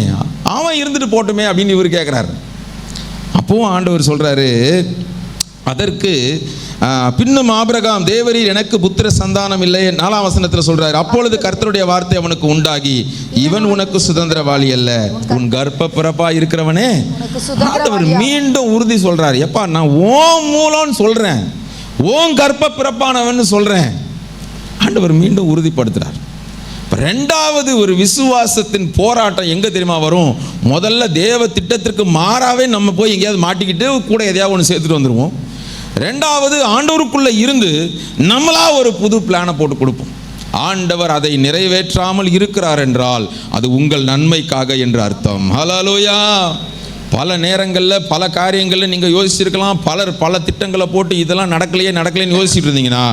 அவன் இருந்துட்டு போட்டுமே அப்படின்னு இவர் கேட்கிறாரு. அப்பவும் ஆண்டவர் சொல்றாரு, அதற்கு பின்னும் ஆபிரகாம், தேவரீர் எனக்கு புத்திர சந்தானம் இல்லை. 4ஆம் வசனத்தில் சொல்றாரு, அப்பொழுது கர்த்தருடைய வார்த்தை அவனுக்கு உண்டாகி, இவன் உனக்கு சுதந்திரவாளி அல்ல, உன் கர்ப்ப பிறப்பா இருக்கிறவனே. ஆண்டவர் மீண்டும் உறுதி சொல்றாரு, எப்பா நான் ஓன் மூலம்னு சொல்றேன், ஓன் கர்ப்ப பிறப்பானவன் சொல்றேன். ஆண்டவர் மீண்டும் உறுதிப்படுத்துறார். 2வது ஒரு விசுவாசத்தின் போராட்டம் எங்க தெரியுமா வரும்? முதல்ல தேவ திட்டத்திற்கு மாறாவே நம்ம போய் எங்கேயாவது மாட்டிக்கிட்டு கூட எதையாவது ஒன்று சேர்த்துட்டு வந்துடுவோம். 2வது ஆண்டவருக்குள்ள இருந்து நம்மளா ஒரு புது பிளானை போட்டு கொடுப்போம். ஆண்டவர் அதை நிறைவேற்றாமல் இருக்கிறார் என்றால் அது உங்கள் நன்மைக்காக என்று அர்த்தம். ஹல்லேலூயா. பல நேரங்களில் பல காரியங்களில் நீங்கள் யோசிச்சிருக்கலாம். பலர் பல திட்டங்களை போட்டு இதெல்லாம் நடக்கலைன்னு யோசிச்சுட்டு இருந்தீங்கன்னா,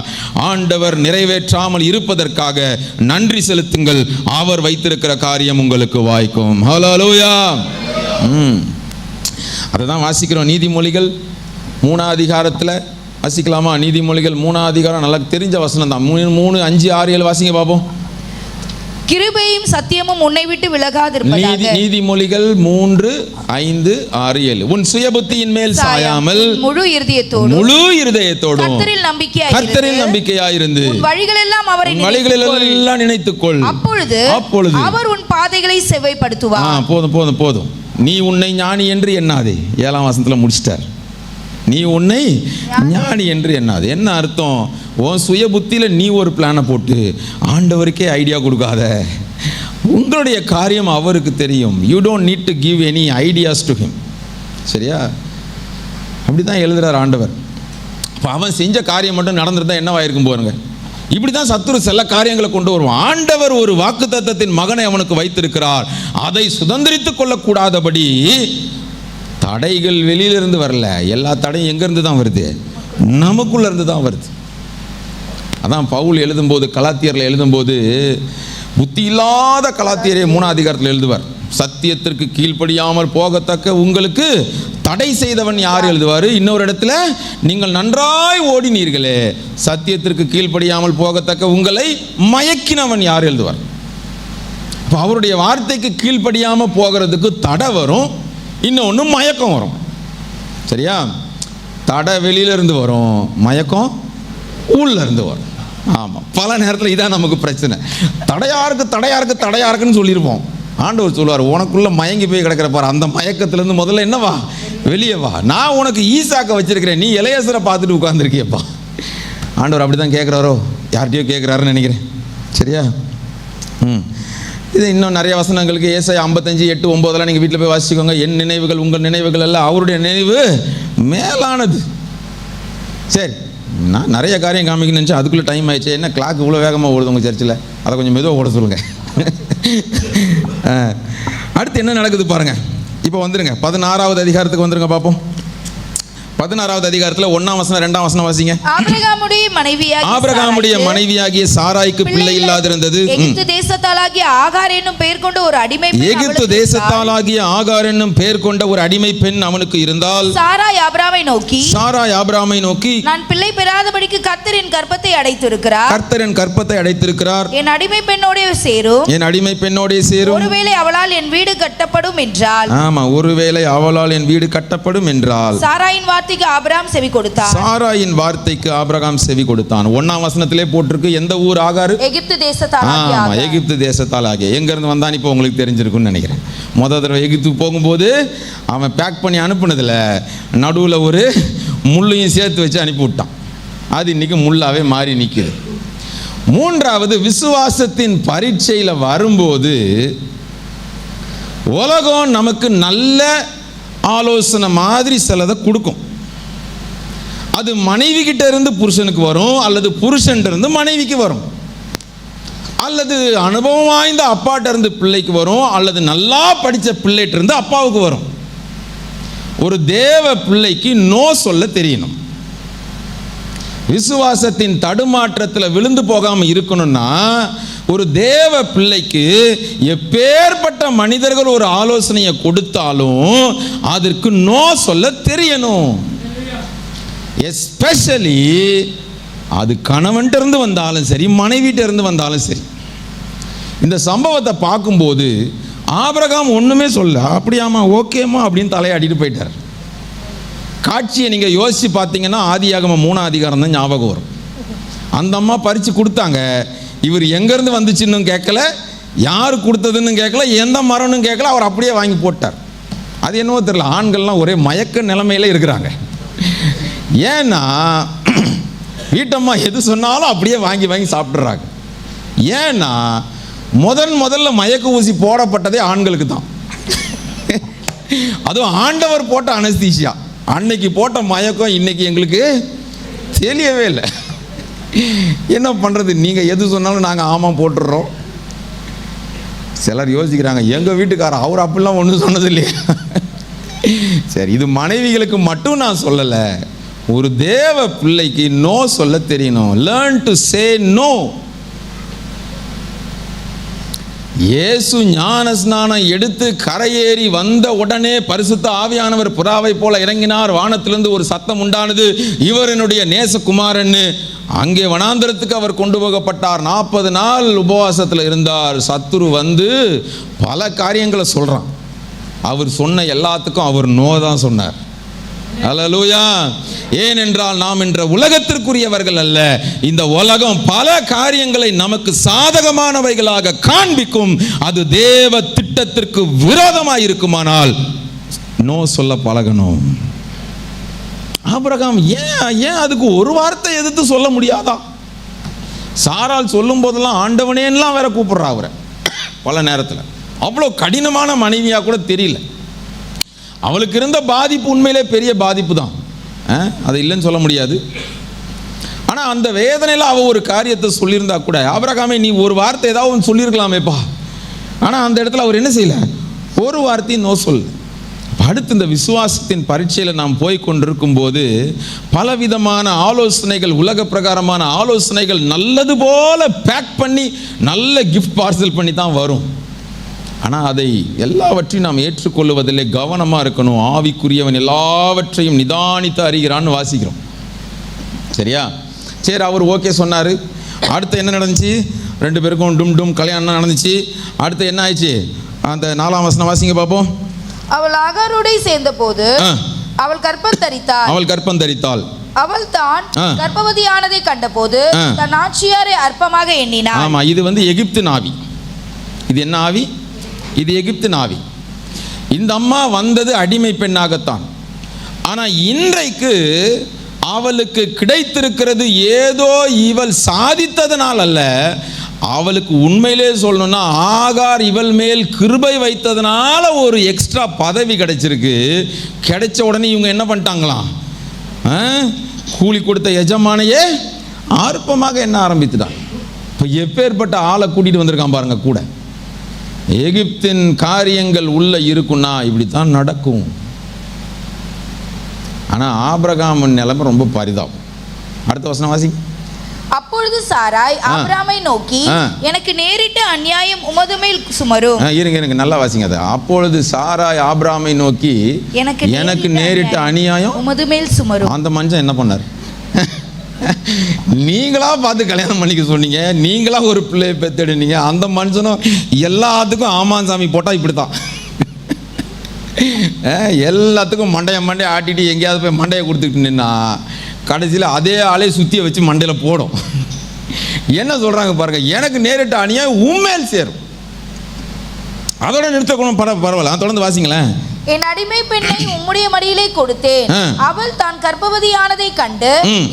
ஆண்டவர் நிறைவேற்றாமல் இருப்பதற்காக நன்றி செலுத்துங்கள். அவர் வைத்திருக்கிற காரியம் உங்களுக்கு வாய்க்கும். ஹல்லேலூயா. அதை தான் வாசிக்கிறோம். நீதிமொழிகள் 3ஆம் அதிகாரத்தில் வாசிக்கலாமா? நீதிமொழிகள் 3ஆம் அதிகாரம் நல்லா தெரிஞ்ச வசனம் தான். 3, 5, 6, 7 வாசிங்க பார்ப்போம். கிருபையும் சத்தியமும் உன்னை விட்டு விலகாதிருப்பதாக. நீதிமொழிகள் 3, 5, 6, 7. உன் சுயபுத்தியின் மேல் சாயாமல் முழு இருதயத்தோடும் கர்த்தரில் நம்பிக்கையாயிருந்து வழிகளெல்லாம் அவரை நினைத்துக்கொள். அப்பொழுது அவர் உன் பாதைகளை செவ்வைப்படுத்துவார். போதும். நீ உன்னை ஞானி என்று எண்ணாதே. 7ஆம் வசனத்தில் முடிச்சிட்டார். நீ உன்னை ஞானி என்று எண்ணாது. என்ன அர்த்தம்? உன் சுய புத்தியில் நீ ஒரு பிளானை போட்டு ஆண்டவருக்கே ஐடியா கொடுக்காத. உங்களுடைய காரியம் அவருக்கு தெரியும். You don't need to give any ideas to him. சரியா? அப்படி தான் எழுதுறார் ஆண்டவர். இப்போ அவன் செஞ்ச காரியம் மட்டும் நடந்துருந்தா என்னவாயிருக்கும் பாருங்க. இப்படி தான் சத்துரு சில காரியங்களை கொண்டு வருவான். ஆண்டவர் ஒரு வாக்குத்தத்தத்தின் மகனை அவனுக்கு வைத்திருக்கிறார். அதை சுதந்திரித்து கொள்ளக்கூடாதபடி தடைகள் வெளியிலிருந்து வரல. எல்லா தடையும் எங்கேருந்து தான் வருது? நமக்குள்ள இருந்து தான் வருது. அதான் பவுல் எழுதும்போது, கலாத்தியரில் எழுதும்போது, புத்தி இல்லாத கலாத்தியரை 3ஆம் அதிகாரத்தில் எழுதுவார். சத்தியத்திற்கு கீழ்ப்படியாமல் போகத்தக்க உங்களுக்கு தடை செய்தவன் யார் எழுதுவார்? இன்னொரு இடத்துல, நீங்கள் நன்றாய் ஓடினீர்களே, சத்தியத்திற்கு கீழ்ப்படியாமல் போகத்தக்க உங்களை மயக்கினவன் யார் எழுதுவார். இப்போ அவருடைய வார்த்தைக்கு கீழ்ப்படியாமல் போகிறதுக்கு தடை வரும், இன்னொன்று மயக்கம் வரும். சரியா? தடை வெளியிலிருந்து வரும், மயக்கம் உள்ள இருந்து வரும். ஆமாம், பல நேரத்தில் இதான் நமக்கு பிரச்சனை. தடையா இருக்குன்னு சொல்லியிருப்போம். ஆண்டவர் சொல்லுவார், உனக்குள்ள மயங்கி போய் கிடக்கிற பாரு, அந்த மயக்கத்திலேருந்து முதல்ல என்னவா, வெளியே வா. நான் உனக்கு ஈசாக்க வச்சிருக்கிறேன், நீ எலையேசரை பார்த்துட்டு உட்காந்துருக்கியப்பா. ஆண்டவர் அப்படி தான் கேட்குறாரோ, யார்கிட்டயோ கேட்குறாருன்னு நினைக்கிறேன். சரியா? இது இன்னும் நிறைய வசனங்களுக்கு ஏசாயா 55, 8, 9 நீங்கள் வீட்டில் போய் வாசிச்சுக்கோங்க. என் நினைவுகள் உங்கள் நினைவுகள் எல்லாம் அவருடைய நினைவு மேலானது. சரி, நான் நிறைய காரியம் காமிக்கணும்னு நினச்சேன், அதுக்குள்ளே டைம் ஆயிடுச்சு. என்ன கிளாக் இவ்வளோ வேகமாக ஓடுது உங்கள் சர்ச்சில்? அதை கொஞ்சம் மெதுவாக ஓட சொல்லுங்கள். அடுத்து என்ன நடக்குது பாருங்க. இப்போ வந்துருங்க 16வது அதிகாரத்துக்கு வந்துருங்க பார்ப்போம். 16வது அதிகாரத்தில் 1ஆம் வசனம் 2ஆம் வசனம் வாசிங்க. ஆபிரகாமுடைய மனைவியாகிய சாராய்க்கு பிள்ளை இல்லாதிருந்தது. எகிப்து தேசத்தாலாகிய ஆகார் என்னும் பெயர் கொண்ட ஒரு அடிமை பெண் அவனுக்கு இருந்தால், சாராய் ஆபிரகாமை நோக்கி நான் பிள்ளை பெறாதபடிக்கு கர்த்தர் என் கர்ப்பத்தை அடைத்திருக்கிறார். என் அடிமை பெண்ணோடே சேரும். ஒருவேளை அவளால் என் வீடு கட்டப்படும் என்றால். ஆமா, ஒருவேளை அவளால் என் வீடு கட்டப்படும் என்றால். சாராயின் வார்த்தைக்கு ஆபிரகாம் செவி கொடுத்தான். 1ஆம் வசனத்திலே போட்டிருக்கு எந்த ஊர் ஆகார்? எகிப்து தேசத்தாலாகிய. எகிப்து தேசத்தாலாகிய. எங்க இருந்து வந்தான் இப்போ உங்களுக்கு தெரிஞ்சிருக்குன்னு நினைக்கிறேன். முதல் தடவை எகிப்துக்கு போகும்போது அவன் பேக் பண்ணி அனுப்புனதுல நடுவில் ஒரு முள்ளையும் சேர்த்து வச்சு அனுப்பி விட்டான். அது இன்னைக்கு முள்ளாவே மாறி நிற்குது. 3வது, விசுவாசத்தின் பரீட்சையில் வரும்போது உலகம் நமக்கு நல்ல ஆலோசனை மாதிரி சிலதை கொடுக்கும். அது மனைவி கிட்ட இருந்து புருஷனுக்கு வரும், அல்லது புருஷன் இருந்து மனைவிக்கு வரும், அல்லது அனுபவம் வாய்ந்த அப்பாட்ட இருந்து பிள்ளைக்கு வரும், அல்லது நல்லா படித்த பிள்ளைகிட்ட இருந்து அப்பாவுக்கு வரும். ஒரு தேவ பிள்ளைக்கு நோ சொல்ல தெரியணும். விசுவாசத்தின் தடுமாற்றத்தில் விழுந்து போகாம இருக்கணும்னா ஒரு தேவ பிள்ளைக்கு எப்பேற்பட்ட மனிதர்கள் ஒரு ஆலோசனையை கொடுத்தாலும் அதற்கு நோ சொல்ல தெரியணும். எஸ்பெஷலி அது கணவன்கிட்ட இருந்து வந்தாலும் சரி, மனைவிட்ட இருந்து வந்தாலும் சரி. இந்த சம்பவத்தை பார்க்கும்போது ஆபிரகாம் ஒண்ணுமே சொல்ல, அப்படியாமா ஓகேமா அப்படின்னு தலையாடிட்டு போயிட்டார். காட்சியை நீங்க யோசிச்சு பார்த்தீங்கன்னா ஆதியாகமம் 3ஆம் அதிகாரம் தான் ஞாபகம் வரும். அந்த அம்மா பறிச்சு கொடுத்தாங்க. இவர் எங்கேருந்து வந்துச்சுன்னு கேட்கல, யார் கொடுத்ததுன்னு கேட்கல, எந்த மரம்னு கேட்கல, அவர் அப்படியே வாங்கி போட்டார். அது என்னவோ தெரியல, ஆண்கள்லாம் ஒரே மயக்க நிலைமையில இருக்கிறாங்க. ஏன்னா வீட்டம்மா எது சொன்னாலும் அப்படியே வாங்கி வாங்கி சாப்பிட்றாங்க. ஏன்னா முதல்ல மயக்க ஊசி போடப்பட்டதே ஆண்களுக்கு தான். அதுவும் ஆண்டவர் போட்ட அனஸ்தீசியா. அன்னைக்கு போட்ட மயக்கம் இன்னைக்கு எங்களுக்கு தெரியவே இல்லை. என்ன பண்ணுறது, நீங்கள் எது சொன்னாலும் நாங்கள் ஆமாம் போட்டுடுறோம். சிலர் யோசிக்கிறாங்க, எங்கள் வீட்டுக்காரர் அவர் அப்படிலாம் ஒன்றும் சொன்னது இல்லையா. சரி, இது மனைவிகளுக்கு மட்டும் நான் சொல்லலை, ஒரு தேவ பிள்ளைக்கு நோ சொல்ல தெரியணும். Learn to say no. Yesu ஞான ஸ்நானம் எடுத்து கரையேறி வந்த உடனே பரிசுத்த ஆவியானவர் புறாவை போல இறங்கினார். வானத்திலிருந்து ஒரு சத்தம் உண்டானது, இவர் என்னுடைய நேசகுமாரன்னு. அங்கே வனாந்தரத்துக்கு அவர் கொண்டு போகப்பட்டார். 40 நாள் உபவாசத்தில் இருந்தார். சத்துரு வந்து பல காரியங்களை சொல்றான். அவர் சொன்ன எல்லாத்துக்கும் அவர் நோ தான் சொன்னார். அல்லேலூயா. ஏனென்றால் நாம் என்ற உலகத்திற்குரியவர்கள் அல்ல. இந்த உலகம் பல காரியங்களை நமக்கு சாதகமானவைகளாக காண்பிக்கும். அது தேவ திட்டத்திற்கு விரோதமாக இருக்குமானால் நோ சொல்ல பழகணும். ஆபிரகாம் ஏன் அதுக்கு ஒரு வார்த்தை எதிர்த்து சொல்ல முடியாதா? சாராள் சொல்லும் போதெல்லாம் ஆண்டவனேலாம் வேற கூப்பிடுறா அவரை. பல நேரத்தில் அவ்வளோ கடினமான மனைவியா கூட தெரியல. அவளுக்கு இருந்த பாதிப்பு உண்மையிலே பெரிய பாதிப்பு தான், அது இல்லைன்னு சொல்ல முடியாது. ஆனால் அந்த வேதனையில் அவள் ஒரு காரியத்தை சொல்லியிருந்தா கூட, ஆபிரகாமே நீ ஒரு வார்த்தை ஏதாவது சொல்லியிருக்கலாமேப்பா. ஆனால் அந்த இடத்துல அவர் என்ன செய்யல, ஒரு வார்த்தையும் நோ சொல். அடுத்து இந்த விசுவாசத்தின் பரீட்சையில் நாம் போய் கொண்டிருக்கும் போது பலவிதமான ஆலோசனைகள், உலக பிரகாரமான ஆலோசனைகள் நல்லது போல பேக் பண்ணி நல்ல கிஃப்ட் பார்சல் பண்ணி தான் வரும். ஆனால் அதை எல்லாவற்றையும் நாம் ஏற்றுக்கொள்வதில்லை. கவனமாக இருக்கணும். ஆவிக்குரியவன் எல்லாவற்றையும் நிதானித்து அறிகிறான்னு வாசிக்கிறோம். சரியா? சரி, அவர் ஓகே சொன்னார். அடுத்து என்ன நடந்துச்சு? 2 பேருக்கும் டும் கல்யாணம் நடந்துச்சு. அடுத்து என்ன ஆயிடுச்சு? அந்த 4ஆம் வசனம் வாசிங்க பார்ப்போம். அவள் ஆகாரோடு சேர்ந்த போது அவள் கர்ப்பம் தரித்தாள். அவள் தான் கர்ப்பவதியானதை கண்டபோது தன் ஆட்சியாரை அற்பமாக எண்ணினாள். ஆமா, இது எகிப்து நாவி. இது என்ன ஆவி? இது எகிப்து நாவி. இந்த அம்மா வந்தது அடிமை பெண்ணாகத்தான். ஆனா இன்றைக்கு அவளுக்கு கிடைத்திருக்கிறது ஏதோ இவள் சாதித்ததனால் அல்ல, அவளுக்கு உண்மையிலே சொல்லணும்னா ஆகார் இவள் மேல் கிருபை வைத்ததுனால ஒரு எக்ஸ்ட்ரா பதவி கிடைச்சிருக்கு. கிடைச்ச உடனே இவங்க என்ன பண்ணிட்டாங்களாம், கூலி கொடுத்த எஜமானையே ஆர்ப்பமாக என்ன ஆரம்பித்துட்டாங்க. இப்போ எப்பேற்பட்ட ஆளை கூட்டிட்டு வந்திருக்கான் பாருங்க கூட. எகிப்தின் காரியங்கள் உள்ள இருக்குன்னா இப்படித்தான் நடக்கும். ஆனால் ஆபிரகாமின் நிலைமை ரொம்ப பரிதாபம். அடுத்த வசனம் வாசி. அப்பொழுது சாராய் ஆபிரகாமை நோக்கி, எனக்கு நேரிட்ட அநியாயம் உமது மேல் சுமரும். இருங்க நல்லா வாசிங்க அதை. அப்பொழுது சாராய் ஆபிரகாமை நோக்கி, எனக்கு நேரிட்ட அநியாயம் உமது மேல் சுமரும். அந்த மனுஷன் என்ன பண்ணார்? நீங்களா பார்த்து கல்யாணம் பண்ணிக்க சொன்னீங்க, நீங்களா ஒரு பிள்ளையை பெத்தெடுனீங்க. அந்த மனுஷனும் எல்லாத்துக்கும் ஆமான் சாமி போட்டா இப்படித்தான். எல்லாத்துக்கும் மண்டைய ஆட்டிட்டு எங்கேயாவது போய் மண்டையை கொடுத்துட்டு நின்னா கடைசியில் அதே ஆளே சுத்தியை வச்சு மண்டையில் போடும். என்ன சொல்றாங்க பாருங்க, எனக்கு நேரிட்ட அநியாயம் உண்மையில் சேரும். அதோட நிறுத்தக்கணும். பரவாயில்ல, தொடர்ந்து வாசிங்களேன். என் அடிமை பெண்ணை உம்முடைய மடியிலே கொடுத்தேன், அவள் தான் கர்ப்பவதியானதை கண்டு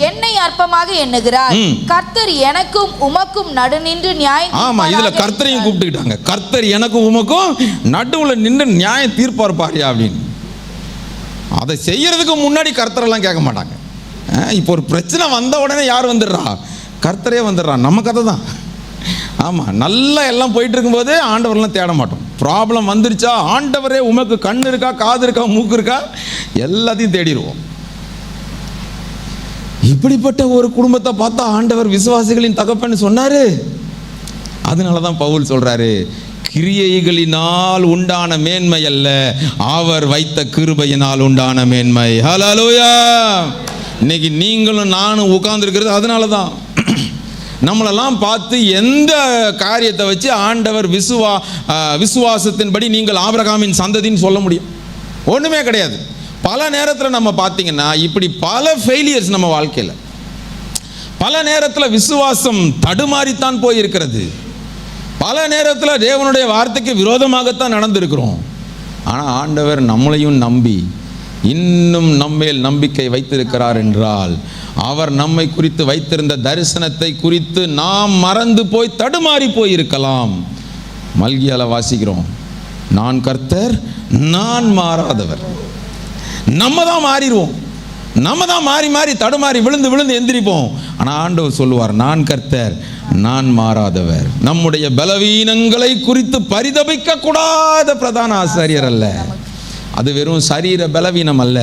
என்னை அற்பமாக எண்ணுகிறாள். கர்த்தர் எனக்கும் உமக்கும் நடு நின்று நியாயம். ஆமா, இதுல கர்த்தரையும் கூப்பிட்டுக்கிட்டாங்க. கர்த்தர் எனக்கும் உமக்கும் நடுவுல நின்று நியாயம் தீர்ப்பார் பாரியா அப்படின்னு. அதை செய்யறதுக்கு முன்னாடி கர்த்தரெல்லாம் கேட்க மாட்டாங்க. இப்போ ஒரு பிரச்சனை வந்த உடனே யார் வந்துடுறா? கர்த்தரே வந்துடுறா. நம்ம கதை தான். ஆமாம், நல்லா எல்லாம் போயிட்டு இருக்கும்போது ஆண்டவரெல்லாம் தேட மாட்டோம். ப்ராப்ளம் வந்துருச்சா ஆண்டவரே உமக்கு கண் இருக்கா, காது இருக்கா, மூக்கு இருக்கா, எல்லாத்தையும் தேடிடுவோம். இப்படிப்பட்ட ஒரு குடும்பத்தை பார்த்தா ஆண்டவர் விசுவாசிகளின் தகப்பன்னு சொன்னாரு. அதனால தான் பவுல் சொல்றாரு, கிரியைகளினால் உண்டான மேன்மை அல்ல, அவர் வைத்த கிருபையினால் உண்டான மேன்மை. ஹல்லேலூயா. இன்னைக்கு நீங்களும் நானும் உட்கார்ந்துருக்கிறது அதனால தான். நம்மளெல்லாம் பார்த்து எந்த காரியத்தை வச்சு ஆண்டவர் விசுவாசத்தின்படி நீங்கள் ஆபிரகாமின் சந்ததின்னு சொல்ல முடியும்? ஒன்றுமே கிடையாது. பல நேரத்தில் நம்ம பார்த்தீங்கன்னா இப்படி பல ஃபெயிலியர்ஸ் நம்ம வாழ்க்கையில். பல நேரத்தில் விசுவாசம் தடுமாறித்தான் போயிருக்கிறது. பல நேரத்தில் தேவனுடைய வார்த்தைக்கு விரோதமாகத்தான் நடந்திருக்கிறோம். ஆனால் ஆண்டவர் நம்மளையும் நம்பி இன்னும் நம்மேல் நம்பிக்கை வைத்திருக்கிறார் என்றால், அவர் நம்மை குறித்து வைத்திருந்த தரிசனத்தை குறித்து நாம் மறந்து போய் தடுமாறி போயிருக்கலாம். மல்கியால வாசிக்கிறோம், நான் கர்த்தர் நான் மாறாதவர். நம்ம தான் மாறிடுவோம். நம்ம தான் மாறி மாறி தடுமாறி விழுந்து விழுந்து எந்திரிப்போம். ஆனால் ஆண்டவர் சொல்லுவார், நான் கர்த்தர் நான் மாறாதவர். நம்முடைய பலவீனங்களை குறித்து பரிதபிக்க கூடாத பிரதான ஆசாரியர் அல்ல. அது வெறும் சரீர பலவீனம் அல்ல,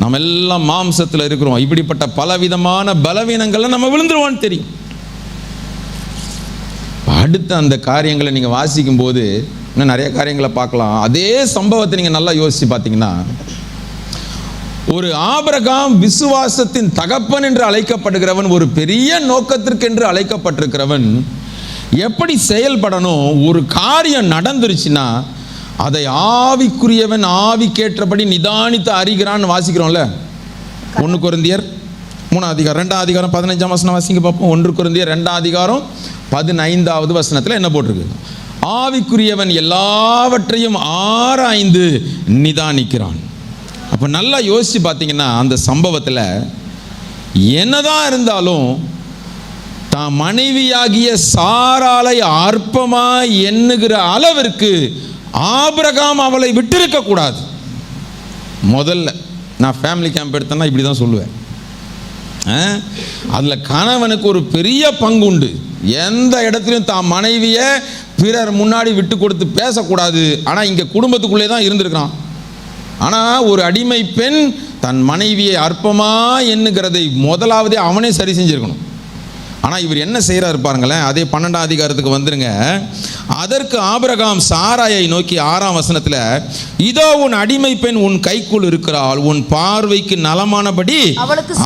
நம்ம எல்லாம் மாம்சத்தில் இருக்கிறோம். இப்படிப்பட்ட பலவிதமான பலவீனங்களை நம்ம விழுந்துருவோம்னு தெரியும். அடுத்த அந்த காரியங்களை நீங்கள் வாசிக்கும் போது இன்னும் நிறைய காரியங்களை பார்க்கலாம். அதே சம்பவத்தை நீங்கள் நல்லா யோசித்து பார்த்தீங்கன்னா, ஒரு ஆபிரகாம் விசுவாசத்தின் தகப்பன் என்று அழைக்கப்படுகிறவன், ஒரு பெரிய நோக்கத்திற்கென்று அழைக்கப்பட்டிருக்கிறவன் எப்படி செயல்படணும்? ஒரு காரியம் நடந்துருச்சுன்னா அதை ஆவிக்குரியவன் ஆவிக்கேற்றபடி நிதானித்து அறிகிறான்னு வாசிக்கிறோம்ல. 1 கொரிந்தியர் 3 அதிகாரம் 2 அதிகாரம் 15 வசனம் வாசிங்க பார்ப்போம். 1 கொரிந்தியர் 2 அதிகாரம் 15 வசனத்தில் என்ன போட்டிருக்கு? ஆவிக்குரியவன் எல்லாவற்றையும் ஆராய்ந்து நிதானிக்கிறான். அப்போ நல்லா யோசிச்சு பார்த்தீங்கன்னா, அந்த சம்பவத்தில் என்னதான் இருந்தாலும் தான் மனைவியாகிய சாராளை அற்பமாய் எண்ணுகிற அளவிற்கு ஆபிரகாம் அவளை விட்டிருக்க கூடாது. முதல்ல நான் ஃபேமிலி கேம்ப் எடுத்தேன்னா இப்படி தான் சொல்லுவேன். அதில் கணவனுக்கு ஒரு பெரிய பங்கு உண்டு. எந்த இடத்துலையும் தான் மனைவியை பிறர் முன்னாடி விட்டு கொடுத்து பேசக்கூடாது. ஆனால் இங்கே குடும்பத்துக்குள்ளே தான் இருந்திருக்கிறான். ஆனால் ஒரு அடிமை பெண் தன் மனைவியை அற்பமாக எண்ணுகிறதை முதலாவதே அவனே சரி செஞ்சுருக்கணும். ஆனால் இவர் என்ன செய்கிறாரு பாருங்களேன். அதே 12 அதிகாரத்துக்கு வந்துருங்க. அதற்கு ஆபிரகாம் சாராயை நோக்கி 6ஆம் வசனத்தில், இதோ உன் அடிமை பெண் உன் கைக்குள் இருக்கிறாள், உன் பார்வைக்கு நலமானபடி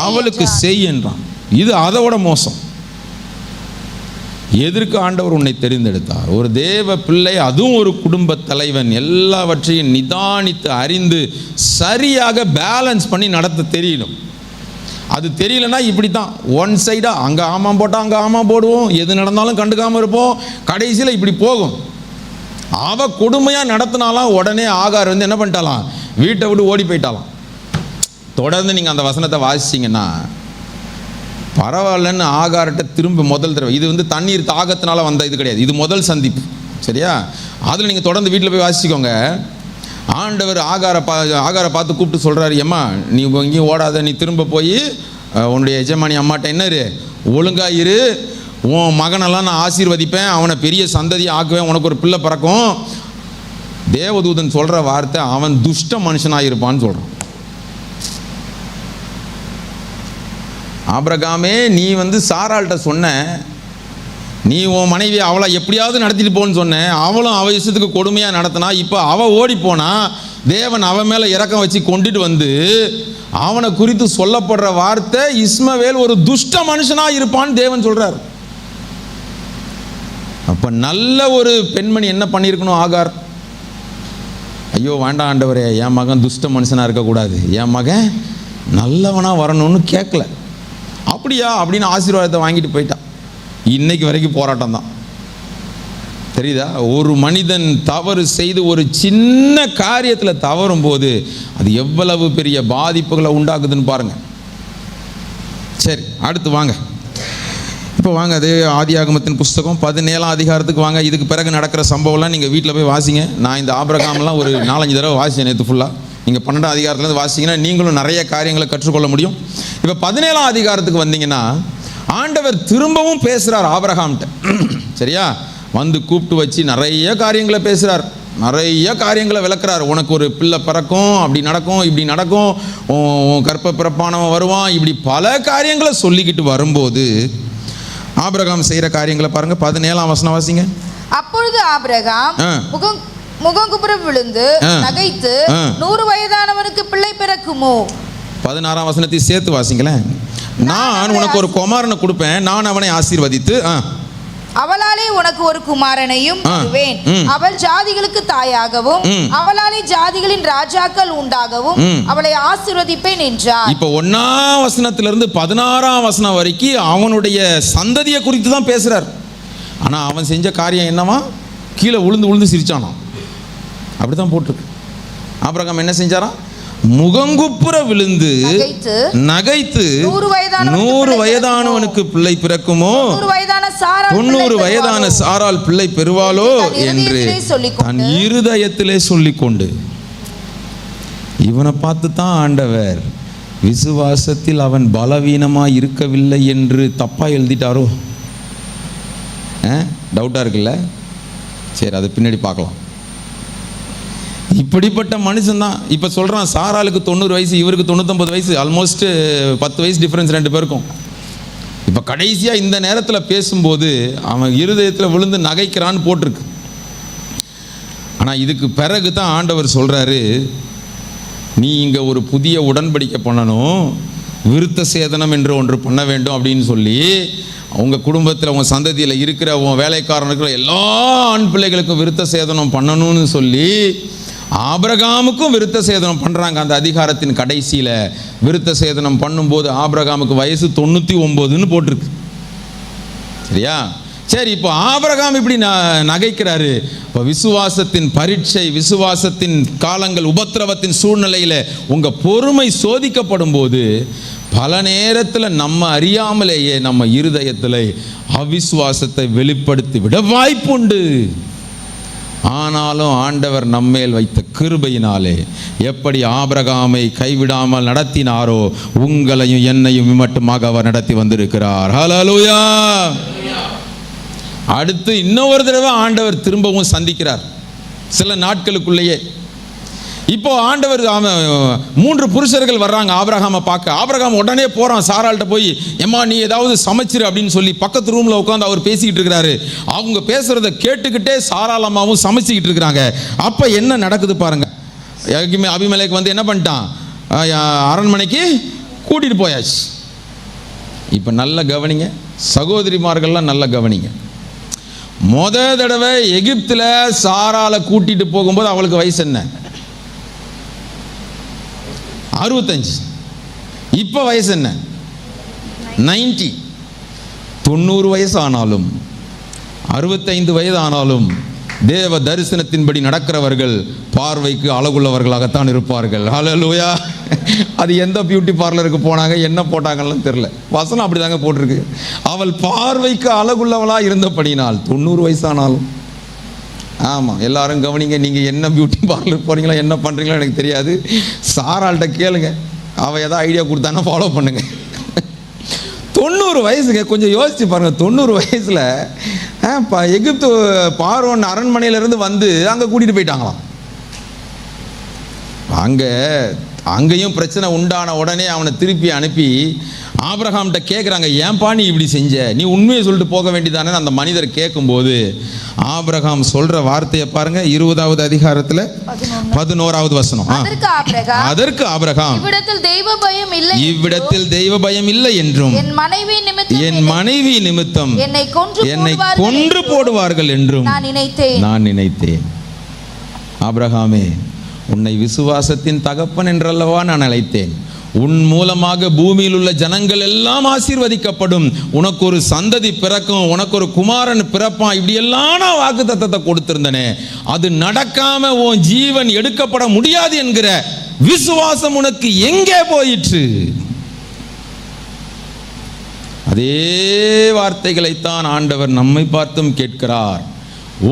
அவளுக்கு செய் என்றான். இது அதோட மோசம். எதற்கு ஆண்டவர் உன்னை தெரிந்தெடுத்தார்? ஒரு தேவ பிள்ளை, அதுவும் ஒரு குடும்ப தலைவன், எல்லாவற்றையும் நிதானித்து அறிந்து சரியாக பேலன்ஸ் பண்ணி நடத்த தெரியணும். அது தெரியலன்னா இப்படி தான் ஒன் சைடாக அங்கே ஆமாம் போட்டால் அங்கே ஆமாம் போடுவோம், எது நடந்தாலும் கண்டுக்காமல் இருப்போம், கடைசியில் இப்படி போகும். அவ கொடுமையாக நடத்தினாலாம் உடனே ஆகார் வந்து என்ன பண்ணிட்டாலாம், வீட்டை விட்டு ஓடி போயிட்டாலாம். தொடர்ந்து நீங்கள் அந்த வசனத்தை வாசிச்சிங்கன்னா பரவாயில்லன்னு ஆகார்கிட்ட திரும்ப முதல் தடவை, இது வந்து தண்ணீர் தாகத்தினால வந்த இது கிடையாது, இது முதல் சந்திப்பு, சரியா? அதில் நீங்கள் தொடர்ந்து வீட்டில் போய் வாசிச்சுக்கோங்க. ஆண்டவர் ஆகாரை பார்த்து கூப்பிட்டு சொல்கிறாரு, ஏம்மா நீ எங்கேயும் ஓடாத, நீ திரும்ப போய் உன்னுடைய எஜமானி அம்மாட்ட என்னரு ஒழுங்காக இரு, உன் மகனெல்லாம் நான் ஆசீர்வதிப்பேன், அவனை பெரிய சந்ததியை ஆக்குவேன், உனக்கு ஒரு பிள்ளை பிறக்கும். தேவதூதன் சொல்கிற வார்த்தை, அவன் துஷ்ட மனுஷனாக இருப்பான்னு சொல்கிறான். ஆபிரகாமே நீ வந்து சாராள்கிட்ட சொன்ன, நீ உன் மனைவி அவளை எப்படியாவது நடத்திட்டு போன்னு சொன்னேன், அவளும் அவ இஷ்டத்துக்கு கொடுமையாக நடத்தினா, இப்போ அவள் ஓடி போனா, தேவன் அவன் மேலே இறக்கம் வச்சு கொண்டுட்டு வந்து அவனை குறித்து சொல்லப்படுற வார்த்தை, இஸ்மவேல் ஒரு துஷ்ட மனுஷனாக இருப்பான்னு தேவன் சொல்கிறார். அப்போ நல்ல ஒரு பெண்மணி என்ன பண்ணியிருக்கணும் ஆகார், ஐயோ வேண்டாம் ஆண்டவரே, என் மகன் துஷ்ட மனுஷனாக இருக்கக்கூடாது, என் மகன் நல்லவனாக வரணும்னு கேட்கல. அப்படியா அப்படின்னு ஆசீர்வாதத்தை வாங்கிட்டு போயிட்டான். இன்னைக்கு வரைக்கும் போராட்டம் தான், தெரியுதா? ஒரு மனிதன் தவறு செய்து ஒரு சின்ன காரியத்தில் தவறும் போது அது எவ்வளவு பெரிய பாதிப்புகளை உண்டாக்குதுன்னு பாருங்க. சரி, அடுத்து வாங்க, இப்போ வாங்க, அது ஆதியாகமத்தின் புஸ்தகம் 17ஆம் அதிகாரத்துக்கு வாங்க. இதுக்கு பிறகு நடக்கிற சம்பவம்லாம் நீங்கள் வீட்டில் போய் வாசிங்க. நான் இந்த ஆபிரகாம்லாம் ஒரு 4-5 தடவை வாசிச்சேன் நேற்று ஃபுல்லாக. நீங்கள் 12ஆம் அதிகாரத்துலேருந்து வாசிங்கன்னா நீங்களும் நிறைய காரியங்களை கற்றுக்கொள்ள முடியும். இப்போ 17ஆம் அதிகாரத்துக்கு வந்தீங்கன்னா ஆண்டவர் திரும்பவும் பேசுகிறார் ஆபிரகாம்கிட்ட, சரியா? வந்து கூப்பிட்டு வச்சு நிறைய காரியங்களை பேசுகிறார், நிறைய காரியங்களை விளக்குறார். உனக்கு ஒரு பிள்ளை பிறக்கும், அப்படி நடக்கும், இப்படி நடக்கும், கற்ப பிறப்பானவன் வருவான், இப்படி பல காரியங்களை சொல்லிக்கிட்டு வரும்போது ஆபிரகாம் செய்கிற காரியங்களை பாருங்க. 17ஆம் வசனம் வாசிங்க. அப்பொழுது ஆபிரகாம் முகங்குப்புற விழுந்து நகைத்து, 100 வயதானவனுக்கு பிள்ளை பிறக்குமோ? 16ஆம் வசனத்தை சேர்த்து வாசிங்களேன். நான் உனக்கு ஒரு குமாரனை கொடுப்பேன், நான் அவனை ஆசீர்வதித்து அவளாலே உனக்கு ஒரு குமாரனையும் தருவேன், அவள் ஜாதிகளுக்கு தாயாகவும் அவளாலே ஜாதிகளின் ராஜாக்கள் உண்டாகவும் அவளை ஆசீர்வதிப்பேன் என்றார். இப்போ 1ஆம் வசனத்திலிருந்து 16ஆம் வசனம் வரைக்கும் அவனுடைய சந்ததியை குறித்து தான் பேசுறார். ஆனா அவன் செஞ்ச காரியம் என்னவா? கீழே விழுந்து சிரிச்சானாம். அப்படிதான் போட்டிருக்கு. ஆபிரகாம் என்ன செஞ்சாராம்? முகங்குப்புற விழுந்து நகைத்து, 100 வயதானவனுக்கு பிள்ளை பிறக்குமோ, 90 வயதான சாரால் பிள்ளை பெறுவாளோ என்று தன் இருதயத்திலே சொல்லிக்கொண்டு. இவனை பார்த்து தான் ஆண்டவர் விசுவாசத்தில் அவன் பலவீனமாக இருக்கவில்லை என்று தப்பா எழுதிட்டாரோ? டவுட்டா இருக்குல்ல? சரி, அது பின்னாடி பார்க்கலாம். இப்படிப்பட்ட மனுஷன்தான் இப்போ சொல்கிறான், சாராளுக்கு 90 வயசு, இவருக்கு 99 வயசு, ஆல்மோஸ்ட் 10 வயசு டிஃப்ரென்ஸ் 2 பேருக்கும். இப்போ கடைசியாக இந்த நேரத்தில் பேசும்போது அவன் இருதயத்தில் விழுந்து நகைக்கிறான்னு போட்டிருக்கு. ஆனால் இதுக்கு பிறகு தான் ஆண்டவர் சொல்கிறாரு, நீ இங்கே ஒரு புதிய உடன்படிக்கை பண்ணணும், விருத்த சேதனம் என்று ஒன்று பண்ண வேண்டும் அப்படின்னு சொல்லி, உங்கள் குடும்பத்தில் உங்கள் சந்ததியில் இருக்கிற உன் வேலைக்காரனுக்கு எல்லா ஆண் பிள்ளைகளுக்கும் விருத்த சேதனம் பண்ணணும்னு சொல்லி ஆபிரகாமுக்கும் விருத்த சேதனம் பண்ணுறாங்க. அந்த அதிகாரத்தின் கடைசியில் விருத்த சேதனம் பண்ணும்போது ஆபிரகாமுக்கு வயசு 99ன்னு போட்டிருக்கு, சரியா? சரி, இப்போ ஆபிரகாம் இப்படி நகைக்கிறாரு. இப்போ விசுவாசத்தின் பரீட்சை, விசுவாசத்தின் காலங்கள், உபத்திரவத்தின் சூழ்நிலையில் உங்கள் பொறுமை சோதிக்கப்படும் போது பல நேரத்தில் நம்ம அறியாமலேயே நம்ம இருதயத்தில் அவிசுவாசத்தை வெளிப்படுத்தி விட வாய்ப்புண்டு. ஆனாலும் ஆண்டவர் நம்மேல் வைத்த கிருபையினாலே எப்படி ஆபிரகாமை கைவிடாமல் நடத்தினாரோ, உங்களையும் என்னையும் மட்டுமாக அவர் நடத்தி வந்திருக்கிறார். ஹல்லேலூயா. அடுத்து இன்னொரு தடவை ஆண்டவர் திரும்பவும் சந்திக்கிறார் சில நாட்களுக்குள்ளேயே. இப்போ ஆண்டவர் 3 புருஷர்கள் வர்றாங்க ஆபிரகாமை பார்க்க. ஆபிரகாம் உடனே போகிறான் சாராள்கிட்ட போய், எம்மா நீ ஏதாவது சமைச்சிரு அப்படின்னு சொல்லி பக்கத்து ரூமில் உட்காந்து அவர் பேசிக்கிட்டு இருக்கிறாரு. அவங்க பேசுகிறத கேட்டுக்கிட்டே சாராள் அம்மாவும் சமைச்சிக்கிட்டு இருக்கிறாங்க. அப்போ என்ன நடக்குது பாருங்க. அபிமெலேக்கு வந்து என்ன பண்ணிட்டான், அரண்மனைக்கு கூட்டிகிட்டு போயாச்சு. இப்போ நல்ல கவனிங்க சகோதரிமார்கள்லாம், நல்ல கவனிங்க. தடவை எகிப்தில் சாராளை கூட்டிகிட்டு போகும்போது அவளுக்கு வயசு என்ன? 65. இப்போ வயசு என்ன? 90 வயசு ஆனாலும் 65 வயது ஆனாலும் தேவ தரிசனத்தின்படி நடக்கிறவர்கள் பார்வைக்கு அழகுள்ளவர்களாகத்தான் இருப்பார்கள். ஹல்லேலூயா. அது எந்த பியூட்டி பார்லருக்கு போனாங்க, என்ன போட்டாங்கன்னு தெரியல, வசனம் அப்படிதாங்க போட்டிருக்கு. அவள் பார்வைக்கு அழகுள்ளவளாக இருந்தபடினால் 90 வயசானாலும். ஆமாம், எல்லாரும் கவனிங்க. நீங்கள் என்ன பியூட்டி பார்லர் போகிறீங்களா, என்ன பண்ணுறீங்களோ எனக்கு தெரியாது. சாராள்கிட்ட கேளுங்க, அவள் ஏதாவது ஐடியா கொடுத்தானா ஃபாலோ பண்ணுங்க. 90 வயசுங்க. கொஞ்சம் யோசிச்சு பாருங்க. 90 வயசுல எகிப்து பார்வோன் அரண்மனையிலிருந்து வந்து அங்கே கூட்டிட்டு போயிட்டாங்களாம். அங்கேயும் பிரச்சனை உண்டான உடனே அவனை திருப்பி அனுப்பி ஆபிரகாம்கிட்ட கேட்குறாங்க, ஏன்பா நீ இப்படி செஞ்ச, நீ உண்மையை சொல்லிட்டு போக வேண்டியதானே அந்த மனிதர் கேட்கும்போது ஆபிரகாம் சொல்ற வார்த்தையை பாருங்க. 20வது அதிகாரத்தில் 11வது வசனம். அதற்கு ஆபிரகாம், இவ்விடத்தில் தெய்வ பயம் இல்லை என்றும் என் மனைவி நிமித்தம் என்னை கொன்று போடுவார்கள் என்றும் நான் நினைத்தேன். ஆபிரகாமே, உன்னை விசுவாசத்தின் தகப்பன் என்றல்லவா நான் அழைத்தேன். உன் மூலமாக பூமியில் உள்ள ஜனங்கள் எல்லாம் ஆசீர்வதிக்கப்படும், உனக்கு ஒரு சந்ததி பிறக்கும், உனக்கு ஒரு குமாரன் பிறப்பான், இப்படி எல்லாம் நான் வாக்குத்தத்தத்தை கொடுத்திருந்தனே, அது நடக்காம உன் ஜீவன் எடுக்கப்பட முடியாது என்கிற விசுவாசம் உனக்கு எங்கே போயிற்று? அதே வார்த்தைகளைத்தான் ஆண்டவர் நம்மை பார்த்தும் கேட்கிறார்.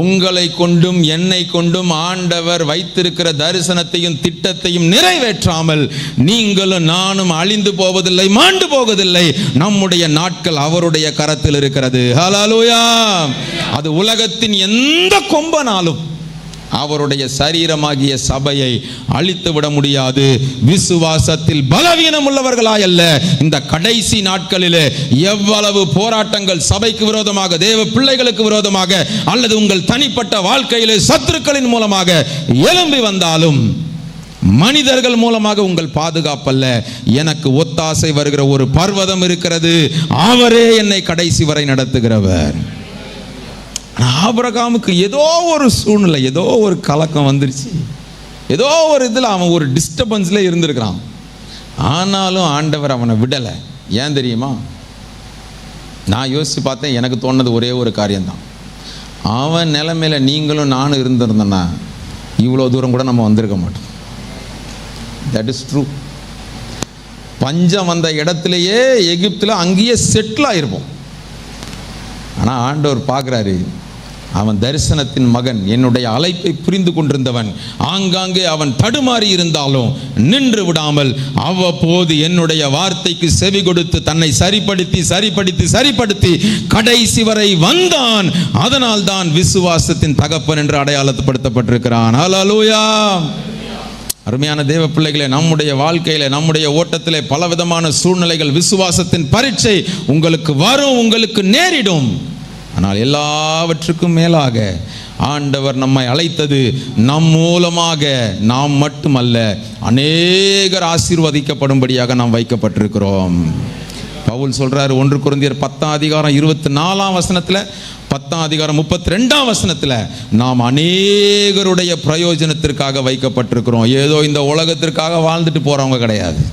உங்களை கொண்டும் என்னை கொண்டும் ஆண்டவர் வைத்திருக்கிற தரிசனத்தையும் திட்டத்தையும் நிறைவேற்றாமல் நீங்களும் நானும் அழிந்து போவதில்லை, மாண்டு போவதில்லை. நம்முடைய நாட்கள் அவருடைய கரத்தில் இருக்கிறது. ஹல்லேலூயா. அது உலகத்தின் எந்த கொம்பனாலும் அவருடைய சரீரமாகிய சபையை அழித்து விட முடியாது. விசுவாசத்தில் பலவீனம் உள்ளவர்களாய் அல்ல, இந்த கடைசி நாட்களிலே எவ்வளவு போராட்டங்கள் சபைக்கு விரோதமாக, தேவ பிள்ளைகளுக்கு விரோதமாக, அல்லது உங்கள் தனிப்பட்ட வாழ்க்கையிலே சத்துருக்களின் மூலமாக எழும்பி வந்தாலும், மனிதர்கள் மூலமாக உங்கள் பாதுகாப்பல்ல, எனக்கு ஒத்தாசை வருகிற ஒரு பர்வதம் இருக்கிறது. அவரே என்னை கடைசி வரை நடத்துகிறவர். ஆபிரகாமுக்கு ஏதோ ஒரு சூழ்நிலை, ஏதோ ஒரு கலக்கம் வந்துருச்சு, ஏதோ ஒரு இதில் அவன் ஒரு டிஸ்டர்பன்ஸ்ல இருந்திருக்கிறான். ஆனாலும் ஆண்டவர் அவனை விடலை. ஏன் தெரியுமா? நான் யோசித்து பார்த்தேன், எனக்கு தோணுது ஒரே ஒரு காரியம்தான். அவன் நிலைமையில நீங்களும் நானும் இருந்திருந்தோன்னா இவ்வளோ தூரம் கூட நம்ம வந்திருக்க மாட்டோம். That is true. பஞ்சம் வந்த இடத்துலையே எகிப்தில் அங்கேயே செட்டில் ஆகிருப்போம். ஆனால் ஆண்டவர் பார்க்குறாரு, அவன் தரிசனத்தின் மகன், என்னுடைய அழைப்பை புரிந்து கொண்டிருந்தவன். ஆங்காங்கே அவன் தடுமாறி இருந்தாலும் நின்று விடாமல் அவ்வப்போது என்னுடைய வார்த்தைக்கு செவி கொடுத்து தன்னை சரிப்படுத்தி கடைசி வரை வந்தான். அதனால் தான் விசுவாசத்தின் தகப்பன் என்று அடையாளப்படுத்தப்பட்டிருக்கிறான். ஹல்லேலூயா. அருமையான தேவ பிள்ளைகளே, நம்முடைய வாழ்க்கையில, நம்முடைய ஓட்டத்திலே பலவிதமான சூழ்நிலைகள், விசுவாசத்தின் பரீட்சை உங்களுக்கு வரும், உங்களுக்கு நேரிடும். ஆனால் எல்லாவற்றுக்கும் மேலாக ஆண்டவர் நம்மை அழைத்தது நம் மூலமாக நாம் மட்டுமல்ல, அநேகர் ஆசீர்வதிக்கப்படும்படியாக நாம் வைக்கப்பட்டிருக்கிறோம். பவுல் சொல்றாரு 1 கொரிந்தியர் 10ஆம் அதிகாரம் 24ஆம் வசனத்தில், 10ஆம் அதிகாரம் 32ஆம் வசனத்தில், நாம் அநேகருடைய பிரயோஜனத்திற்காக வைக்கப்பட்டிருக்கிறோம். ஏதோ இந்த உலகத்திற்காக வாழ்ந்துட்டு போறவங்க கிடையாது.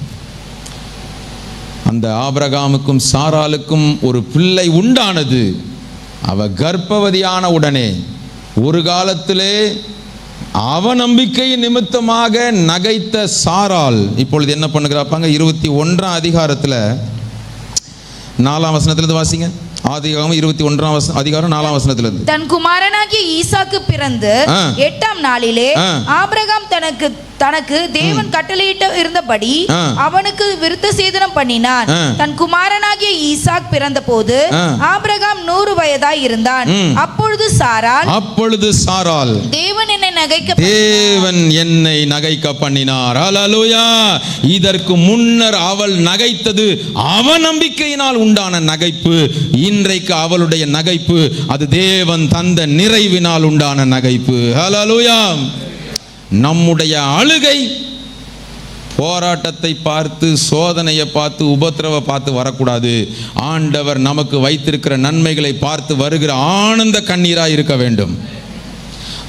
அந்த ஆபிரகாமுக்கும் சாராளுக்கும் ஒரு பிள்ளை உண்டானது. அவ கர்ப்பவதியான உடனே ஒரு காலத்திலே அவநம்பிக்கை நிமித்தமாக நகைத்த சாராள் இப்பொழுது என்ன பண்ணுகிறாப்பாங்க? 21ஆம் அதிகாரத்தில் 4ஆம் வசனத்திலிருந்து வாசிங்க. ஆதியாகமம் 21ஆம் அதிகாரம் 4ஆம் வசனத்திலிருந்து. தன் குமாரனாகிய ஈசாக்கு பிறந்து 8ஆம் நாளிலே ஆபிரகாம் தனக்கு தேவன் கட்டளையிட்டு இருந்தபடி அவனுக்கு விருத்த சேதனம் பண்ணினான். தன் குமாரனாகிய ஈசாக் பிறந்த போது ஆபிரகாம் 100 வயதாய் இருந்தான். அப்பொழுது சாராள் தேவன் என்னை நகைக்க பண்ணினார். ஹல்லேலூயா. இதற்கு முன்னர் அவள் நகைத்தது அவநம்பிக்கையினால் உண்டான நகைப்பு. இன்றைக்கு அவளுடைய நகைப்பு அது தேவன் தந்த நிறைவினால் உண்டான நகைப்பு. ஹல்லேலூயா. நம்முடைய அழுகை போராட்டத்தை பார்த்து, சோதனையை பார்த்து, உபத்திரவை பார்த்து வரக்கூடாது. ஆண்டவர் நமக்கு வைத்திருக்கிற நன்மைகளை பார்த்து வருகிற ஆனந்த கண்ணீராய் இருக்க வேண்டும்.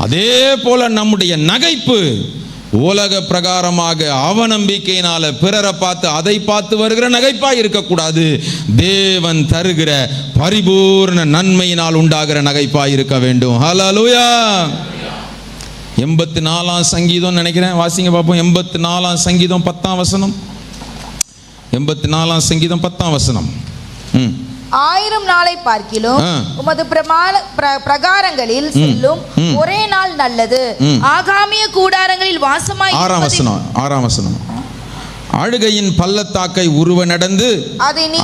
அதே போல நம்முடைய நகைப்பு உலக பிரகாரமாக அவநம்பிக்கையினால பிறரை பார்த்து அதை பார்த்து வருகிற நகைப்பாய் இருக்கக்கூடாது. தேவன் தருகிற பரிபூர்ண நன்மையினால் உண்டாகிற நகைப்பாய் இருக்க வேண்டும். ஹல்லேலூயா. 84 சங்கீதம் நினைக்கிறேன், வாசிங்க பார்ப்போம். 84 சங்கீதம் 10ஆம் வசனம். 84 சங்கீதம் 10ஆம் வசனம். 1000 நாளை பார்க்கிலும் உமது பிரகாரங்களில் செல்லும் ஒரே நாள் நல்லது. ஆகாமிய கூடாரங்களில் வாசமாய் 6ஆம் வசனம். அழுகையின் பள்ளத்தாக்கை உருவ நடந்து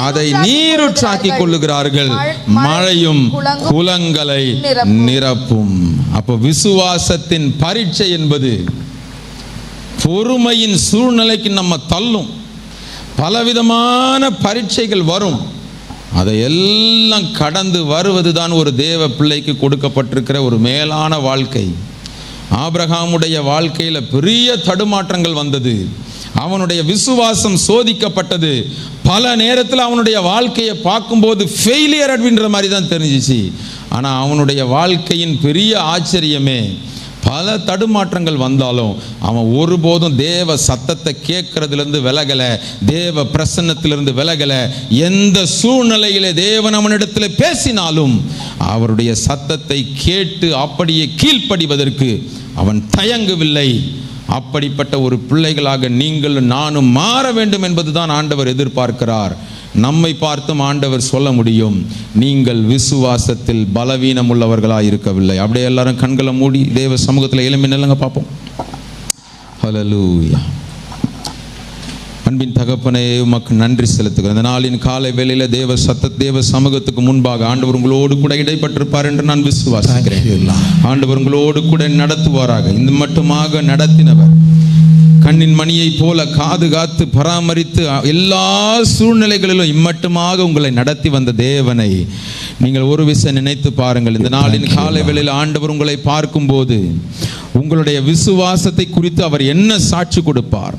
அதை நீருற்றாக்கி கொள்ளுகிறார்கள், மழையும் குளங்களை நிரப்பும். அப்போ விசுவாசத்தின் பரீட்சை என்பது பொறுமையின் சூழ்நிலைக்கு நம்ம தள்ளும். பலவிதமான பரீட்சைகள் வரும். அதை எல்லாம் கடந்து வருவதுதான் ஒரு தேவ பிள்ளைக்கு கொடுக்கப்பட்டிருக்கிற ஒரு மேலான வாழ்க்கை. ஆபிரகாமுடைய வாழ்க்கையில் பெரிய தடுமாற்றங்கள் வந்தது. அவனுடைய விசுவாசம் சோதிக்கப்பட்டது. பல நேரத்தில் அவனுடைய வாழ்க்கையை பார்க்கும்போது ஃபெயிலியர் அப்படின்ற மாதிரி தான் தெரிஞ்சிச்சு. ஆனால் அவனுடைய வாழ்க்கையின் பெரிய ஆச்சரியமே, பல தடுமாற்றங்கள் வந்தாலும் அவன் ஒருபோதும் தேவ சத்தத்தை கேட்கறதுலேருந்து விலகலை, தேவ பிரசன்னத்திலிருந்து விலகலை. எந்த சூழ்நிலையிலே தேவன் அவனிடத்தில் பேசினாலும் அவருடைய சத்தத்தை கேட்டு அப்படியே கீழ்ப்படிவதற்கு அவன் தயங்கவில்லை. அப்படிப்பட்ட ஒரு பிள்ளைகளாக நீங்கள் நானும் மாற வேண்டும் என்பதுதான் ஆண்டவர் எதிர்பார்க்கிறார். நம்மை பார்த்தும் ஆண்டவர் சொல்ல முடியும், நீங்கள் விசுவாசத்தில் பலவீனம் உள்ளவர்களாக இருக்கவில்லை. அப்படியே எல்லாரும் கண்களை மூடி தேவ சமூகத்தில் எழும்பி நில்லுங்க பார்ப்போம். ஹல்லேலூயா. அன்பின் தகப்பனே, உமக்கு நன்றி செலுத்துகிறேன். இந்த நாளின் காலை வேளையில தேவ சமூகத்துக்கு முன்பாக ஆண்டவர் உங்களோடு கூட இடைப்பட்டிருப்பார் என்று நான் விசுவாசிக்கிறேன். ஆண்டவர் உங்களோடு கூட நடத்துவாராக. இந்த மட்டுமாக நடத்தினவர், கண்ணின் மணியை போல காது காத்து பராமரித்து எல்லா சூழ்நிலைகளிலும் இம்மட்டுமாக உங்களை நடத்தி வந்த தேவனை நீங்கள் ஒரு விஷயம் நினைத்து பாருங்கள். இந்த நாளின் காலை வேளையில் ஆண்டவர் உங்களை பார்க்கும்போது உங்களுடைய விசுவாசத்தை குறித்து அவர் என்ன சாட்சி கொடுப்பார்?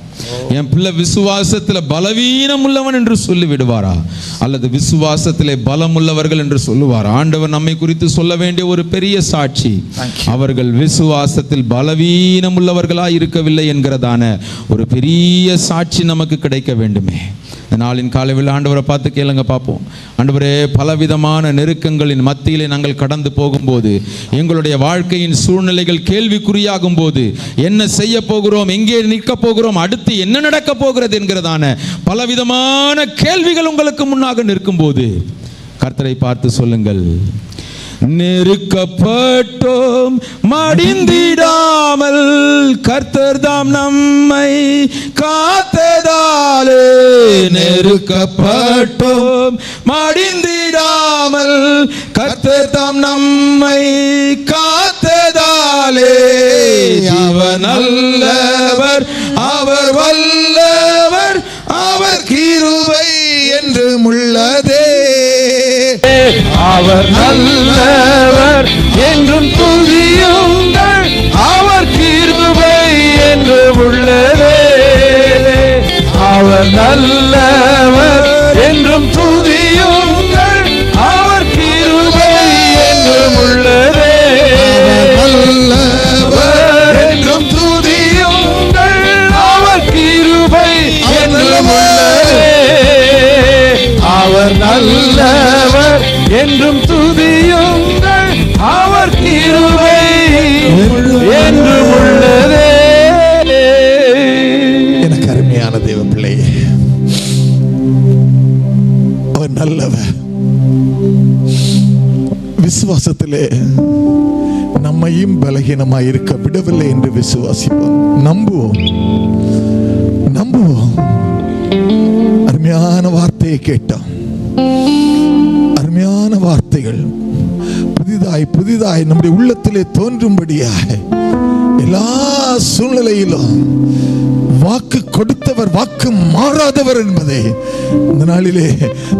என் பிள்ளை விசுவாசத்தில் பலவீனம் உள்ளவன் என்று சொல்லி விடுவாரா, அல்லது விசுவாசத்திலே பலம் உள்ளவர்கள் என்று சொல்லுவார்? ஆண்டவர் நம்மை குறித்து சொல்ல வேண்டிய ஒரு பெரிய சாட்சி, அவர்கள் விசுவாசத்தில் பலவீனம் உள்ளவர்களாக இருக்கவில்லை என்கிறதான ஒரு பெரிய சாட்சி நமக்கு கிடைக்க வேண்டுமே. இந்த நாளின் காலையில் ஆண்டவரை பார்த்து கேளுங்க பார்ப்போம். ஆண்டவரே, பலவிதமான நெருக்கங்களின் மத்தியிலே நாங்கள் கடந்து போகும்போது, எங்களுடைய வாழ்க்கையின் சூழ்நிலைகள் கேள்விக்குறியாகும் போது, என்ன செய்ய போகிறோம், எங்கே நிற்க போகிறோம், அடுத்து என்ன நடக்க போகிறது என்கிறதான பலவிதமான கேள்விகள் உங்களுக்கு முன்னாக நிற்கும் போது கர்த்தரை பார்த்து சொல்லுங்கள், நெருக்கப்பட்டோம் மடிந்திடாமல் கர்த்தர் தாம் நம்மை காத்ததாலே. நெருக்கப்பட்டோம் மடிந்திடாமல் கர்த்தர் தாம் நம்மை காத்ததாலே. அவர் நல்லவர், அவர் வல்லவர், அவர் கிருபை என்றும் உள்ளதே. அவர் நல்லவர் என்றும் துதியுங்கள், அவர் கிருபை என்றும் உள்ளதே. அவர் நல்லவர் என்றும் துதியுங்கள், அவர் கிருபை என்றும் உள்ளதே. நல்லவர் என்றும் துதியுங்கள், அவர் கிருபை என்றும் உள்ளதே. அவர் நல்லவர் என்றும் துதியுங்கள், அவர் கிருபை என்றும் உள்ளதே. எனக்கு அருமையான தேவ பிள்ளையே, அவர் நல்லவர். விசுவாசத்திலே நம்மையும் பலகீனமாய் இருக்க விடவில்லை என்று விசுவாசிப்போம், நம்புவோம். அருமையான வார்த்தையை கேட்டோம். அருமையான வார்த்தைகள் புதிதாய் நம்முடைய உள்ளத்திலே தோன்றும்படியாய் எல்லா சூழ்நிலையிலும் வாக்கு கொடுத்தவர் வாக்கு மாறாதவர் என்பதை இந்த நாளிலே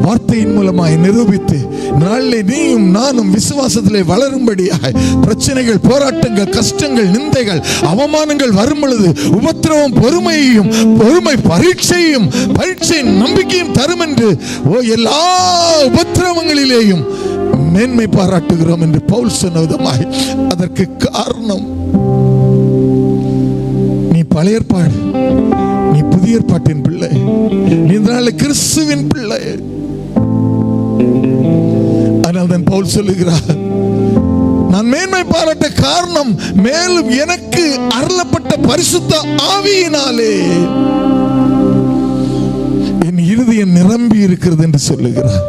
வார்த்தையின் மூலமாய் நிரூபித்து, நாளிலே நீயும் நானும் விசுவாசத்திலே வளரும்படியாய் பிரச்சனைகள், போராட்டங்கள், கஷ்டங்கள், நிந்தைகள், அவமானங்கள் வரும் பொழுது உபத்திரவம் பொறுமை பரீட்சையும் நம்பிக்கையும் தரும் என்று எல்லா உபத்திரவங்களிலேயும் மேன்மை பாராட்டுகிறோம் என்று பவுல் சொன்ன விதமாய், அதற்கு காரணம் நீ பழைய ஏற்பாடு, நீ புதிய ஏற்பாட்டின் பிள்ளை. நீ இந்த நாளில் கிறிஸ்துவின் பிள்ளை. ஆனால் தான் பவுல் சொல்லுகிறார், நான் மேன்மை பாராட்ட காரணம் மேலும் எனக்கு அருளப்பட்ட பரிசுத்த ஆவியினாலே என் இருதயம் நிரம்பி இருக்கிறது என்று சொல்லுகிறார்.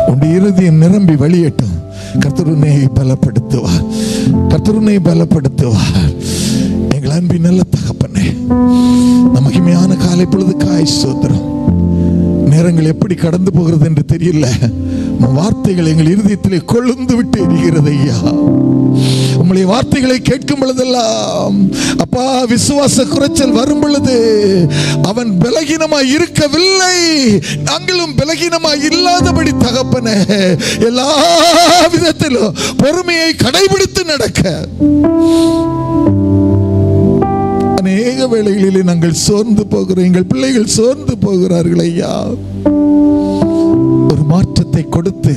உன்னுடைய இருதயம் நிரம்பி வழியட்டும். கர்த்தர் உன்னை பலப்படுத்துவார். கர்த்தர் உன்னை பலப்படுத்துவார். எங்கள் அன்பின் நல்ல தகப்பனே, மகிமையான காலை பொழுதுக்காய் ஸ்தோத்திரம். நேரங்கள் எப்படி கடந்து போகிறது என்று தெரியல. வார்த்தைகள் எங்கள் இருதயத்திலே கொழுந்து விட்டு எரிகிறது ஐயா. உம்முடைய வார்த்தைகளை கேட்கும் பொழுதெல்லாம் அப்பா, விசுவாச குறைச்சல் வரும் பொழுது அவன் பலகீனமாய் இருக்கவில்லை, நாங்களும் பலகீனமாய் இல்லாதபடி தகப்பனே எல்லா விதத்திலும் பொறுமையை கடைபிடித்து நடக்க. அநேக வேளைகளிலே நாங்கள் சோர்ந்து போகிறோம், எங்கள் பிள்ளைகள் சோர்ந்து போகிறார்கள் ஐயா. ஒரு மாற்றத்தை கொடுத்து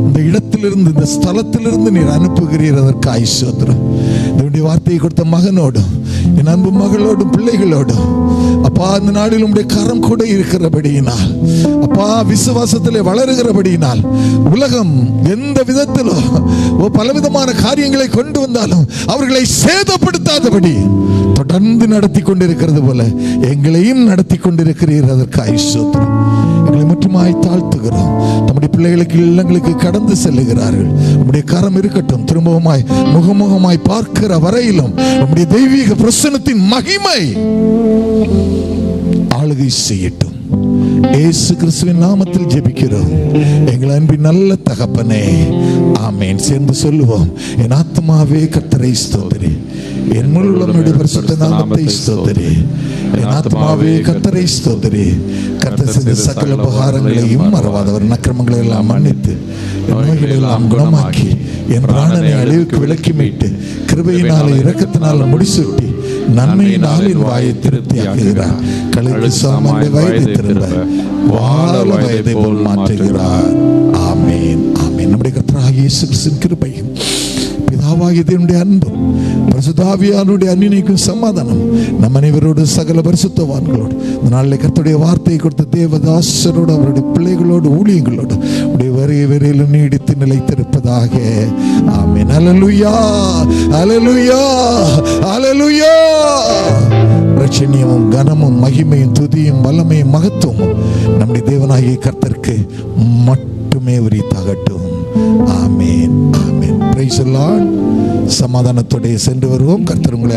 இந்த இடத்திலிருந்து, இந்த ஸ்தலத்திலிருந்து நீர் அனுப்புகிறீர். அதற்காக ஸ்தோத்திரம். இந்த வார்த்தையை கொடுத்த மகனோடும் என் அன்பு மகளோடும் பிள்ளைகளோடும் அப்பா, இந்த நாளில் உம்முடைய கரம் கூட இருக்கிறபடியினால் அப்பா, விசுவாசத்திலே வளருகிறபடியினால் உலகம் எந்த விதத்திலும் பலவிதமான காரியங்களை கொண்டு வந்தாலும் அவர்களை சேதப்படுத்தாதபடி தொடர்ந்து நடத்தி கொண்டிருக்கிறது போல எங்களையும் நடத்தி கொண்டிருக்கிறீர். அதற்காக ஸ்தோத்திரம். எங்களை மட்டுமாய் தாழ்த்துகிறோம். நம்முடைய பிள்ளைகளுக்கு இல்லங்களுக்கு கடந்து செல்லுகிறார்கள். உம்முடைய கரம் இருக்கட்டும். திரும்பவுமாய் முகமுகமாய் பார்க்கிற வரையிலும் நம்முடைய தெய்வீக பிரசன்னத்தின் மகிமை ஆளுகை செய்யட்டும். இயேசு கிறிஸ்துவின் நாமத்தில் ஜெபிக்கிறோம் எங்கள் அன்பின் நல்ல தகப்பனே, ஆமென். சேர்ந்து சொல்லுவோம். என் ஆத்மாவே கர்த்தரை ஸ்தோத்திரி, என் முழுவதும் பரிசுத்த நாமத்தை ஸ்தோத்திரி. என் ஆத்மாவே கர்த்தரை ஸ்தோத்திரி. கர்த்தர் செய்த சகல உபகாரங்களையும் மறவாதவர், அக்கிரமங்களை எல்லாம் மன்னித்து நோய்களை எல்லாம் குணமாக்கி என் பிராணனை அழிவுக்கு விலக்கி மீட்டு கிருபையினாலே இரக்கத்தினால முடிசூட்டி நன்மையினால் என் வாயை திருப்தி ஆக்குகிறார். கழுகு சாமான் வயதை திரும்ப வாழ வயதை போல் மாற்றுகிறார். ஆமென், ஆமென். நம்முடைய கர்த்தராகிய இயேசு கிறிஸ்துவின் கிருபையும் பிதாவாகிய தேவனுடைய அன்பும் பரிசுத்த ஆவியானவருடைய அன்பினைக்கும் சமாதானம் நம் அனைவரோடு சகல பரிசுத்தவான்களோடு இந்த நாளில் கர்த்தருடைய வார்த்தையை கொடுத்த தேவதாசரோடு அவருடைய பிள்ளைகளோடு ஊழியங்களோடு உடைய வரையிலும் நீடித்து நிலைத்திருப்பதாக. ஆமென். அல்லேலூயா, அல்லேலூயா, அல்லேலூயா. ரட்சணியமும் கனமும் மகிமையும் துதியும் வல்லமையும் மகத்துவமும் நம்முடைய தேவனாகிய கர்த்தருக்கு மட்டுமே உரித்தாகட்டும். ஆமென், ஆமென். Praise the Lord. சமாதானத்தோடு சென்று வருவோம். கர்த்தர் உங்களை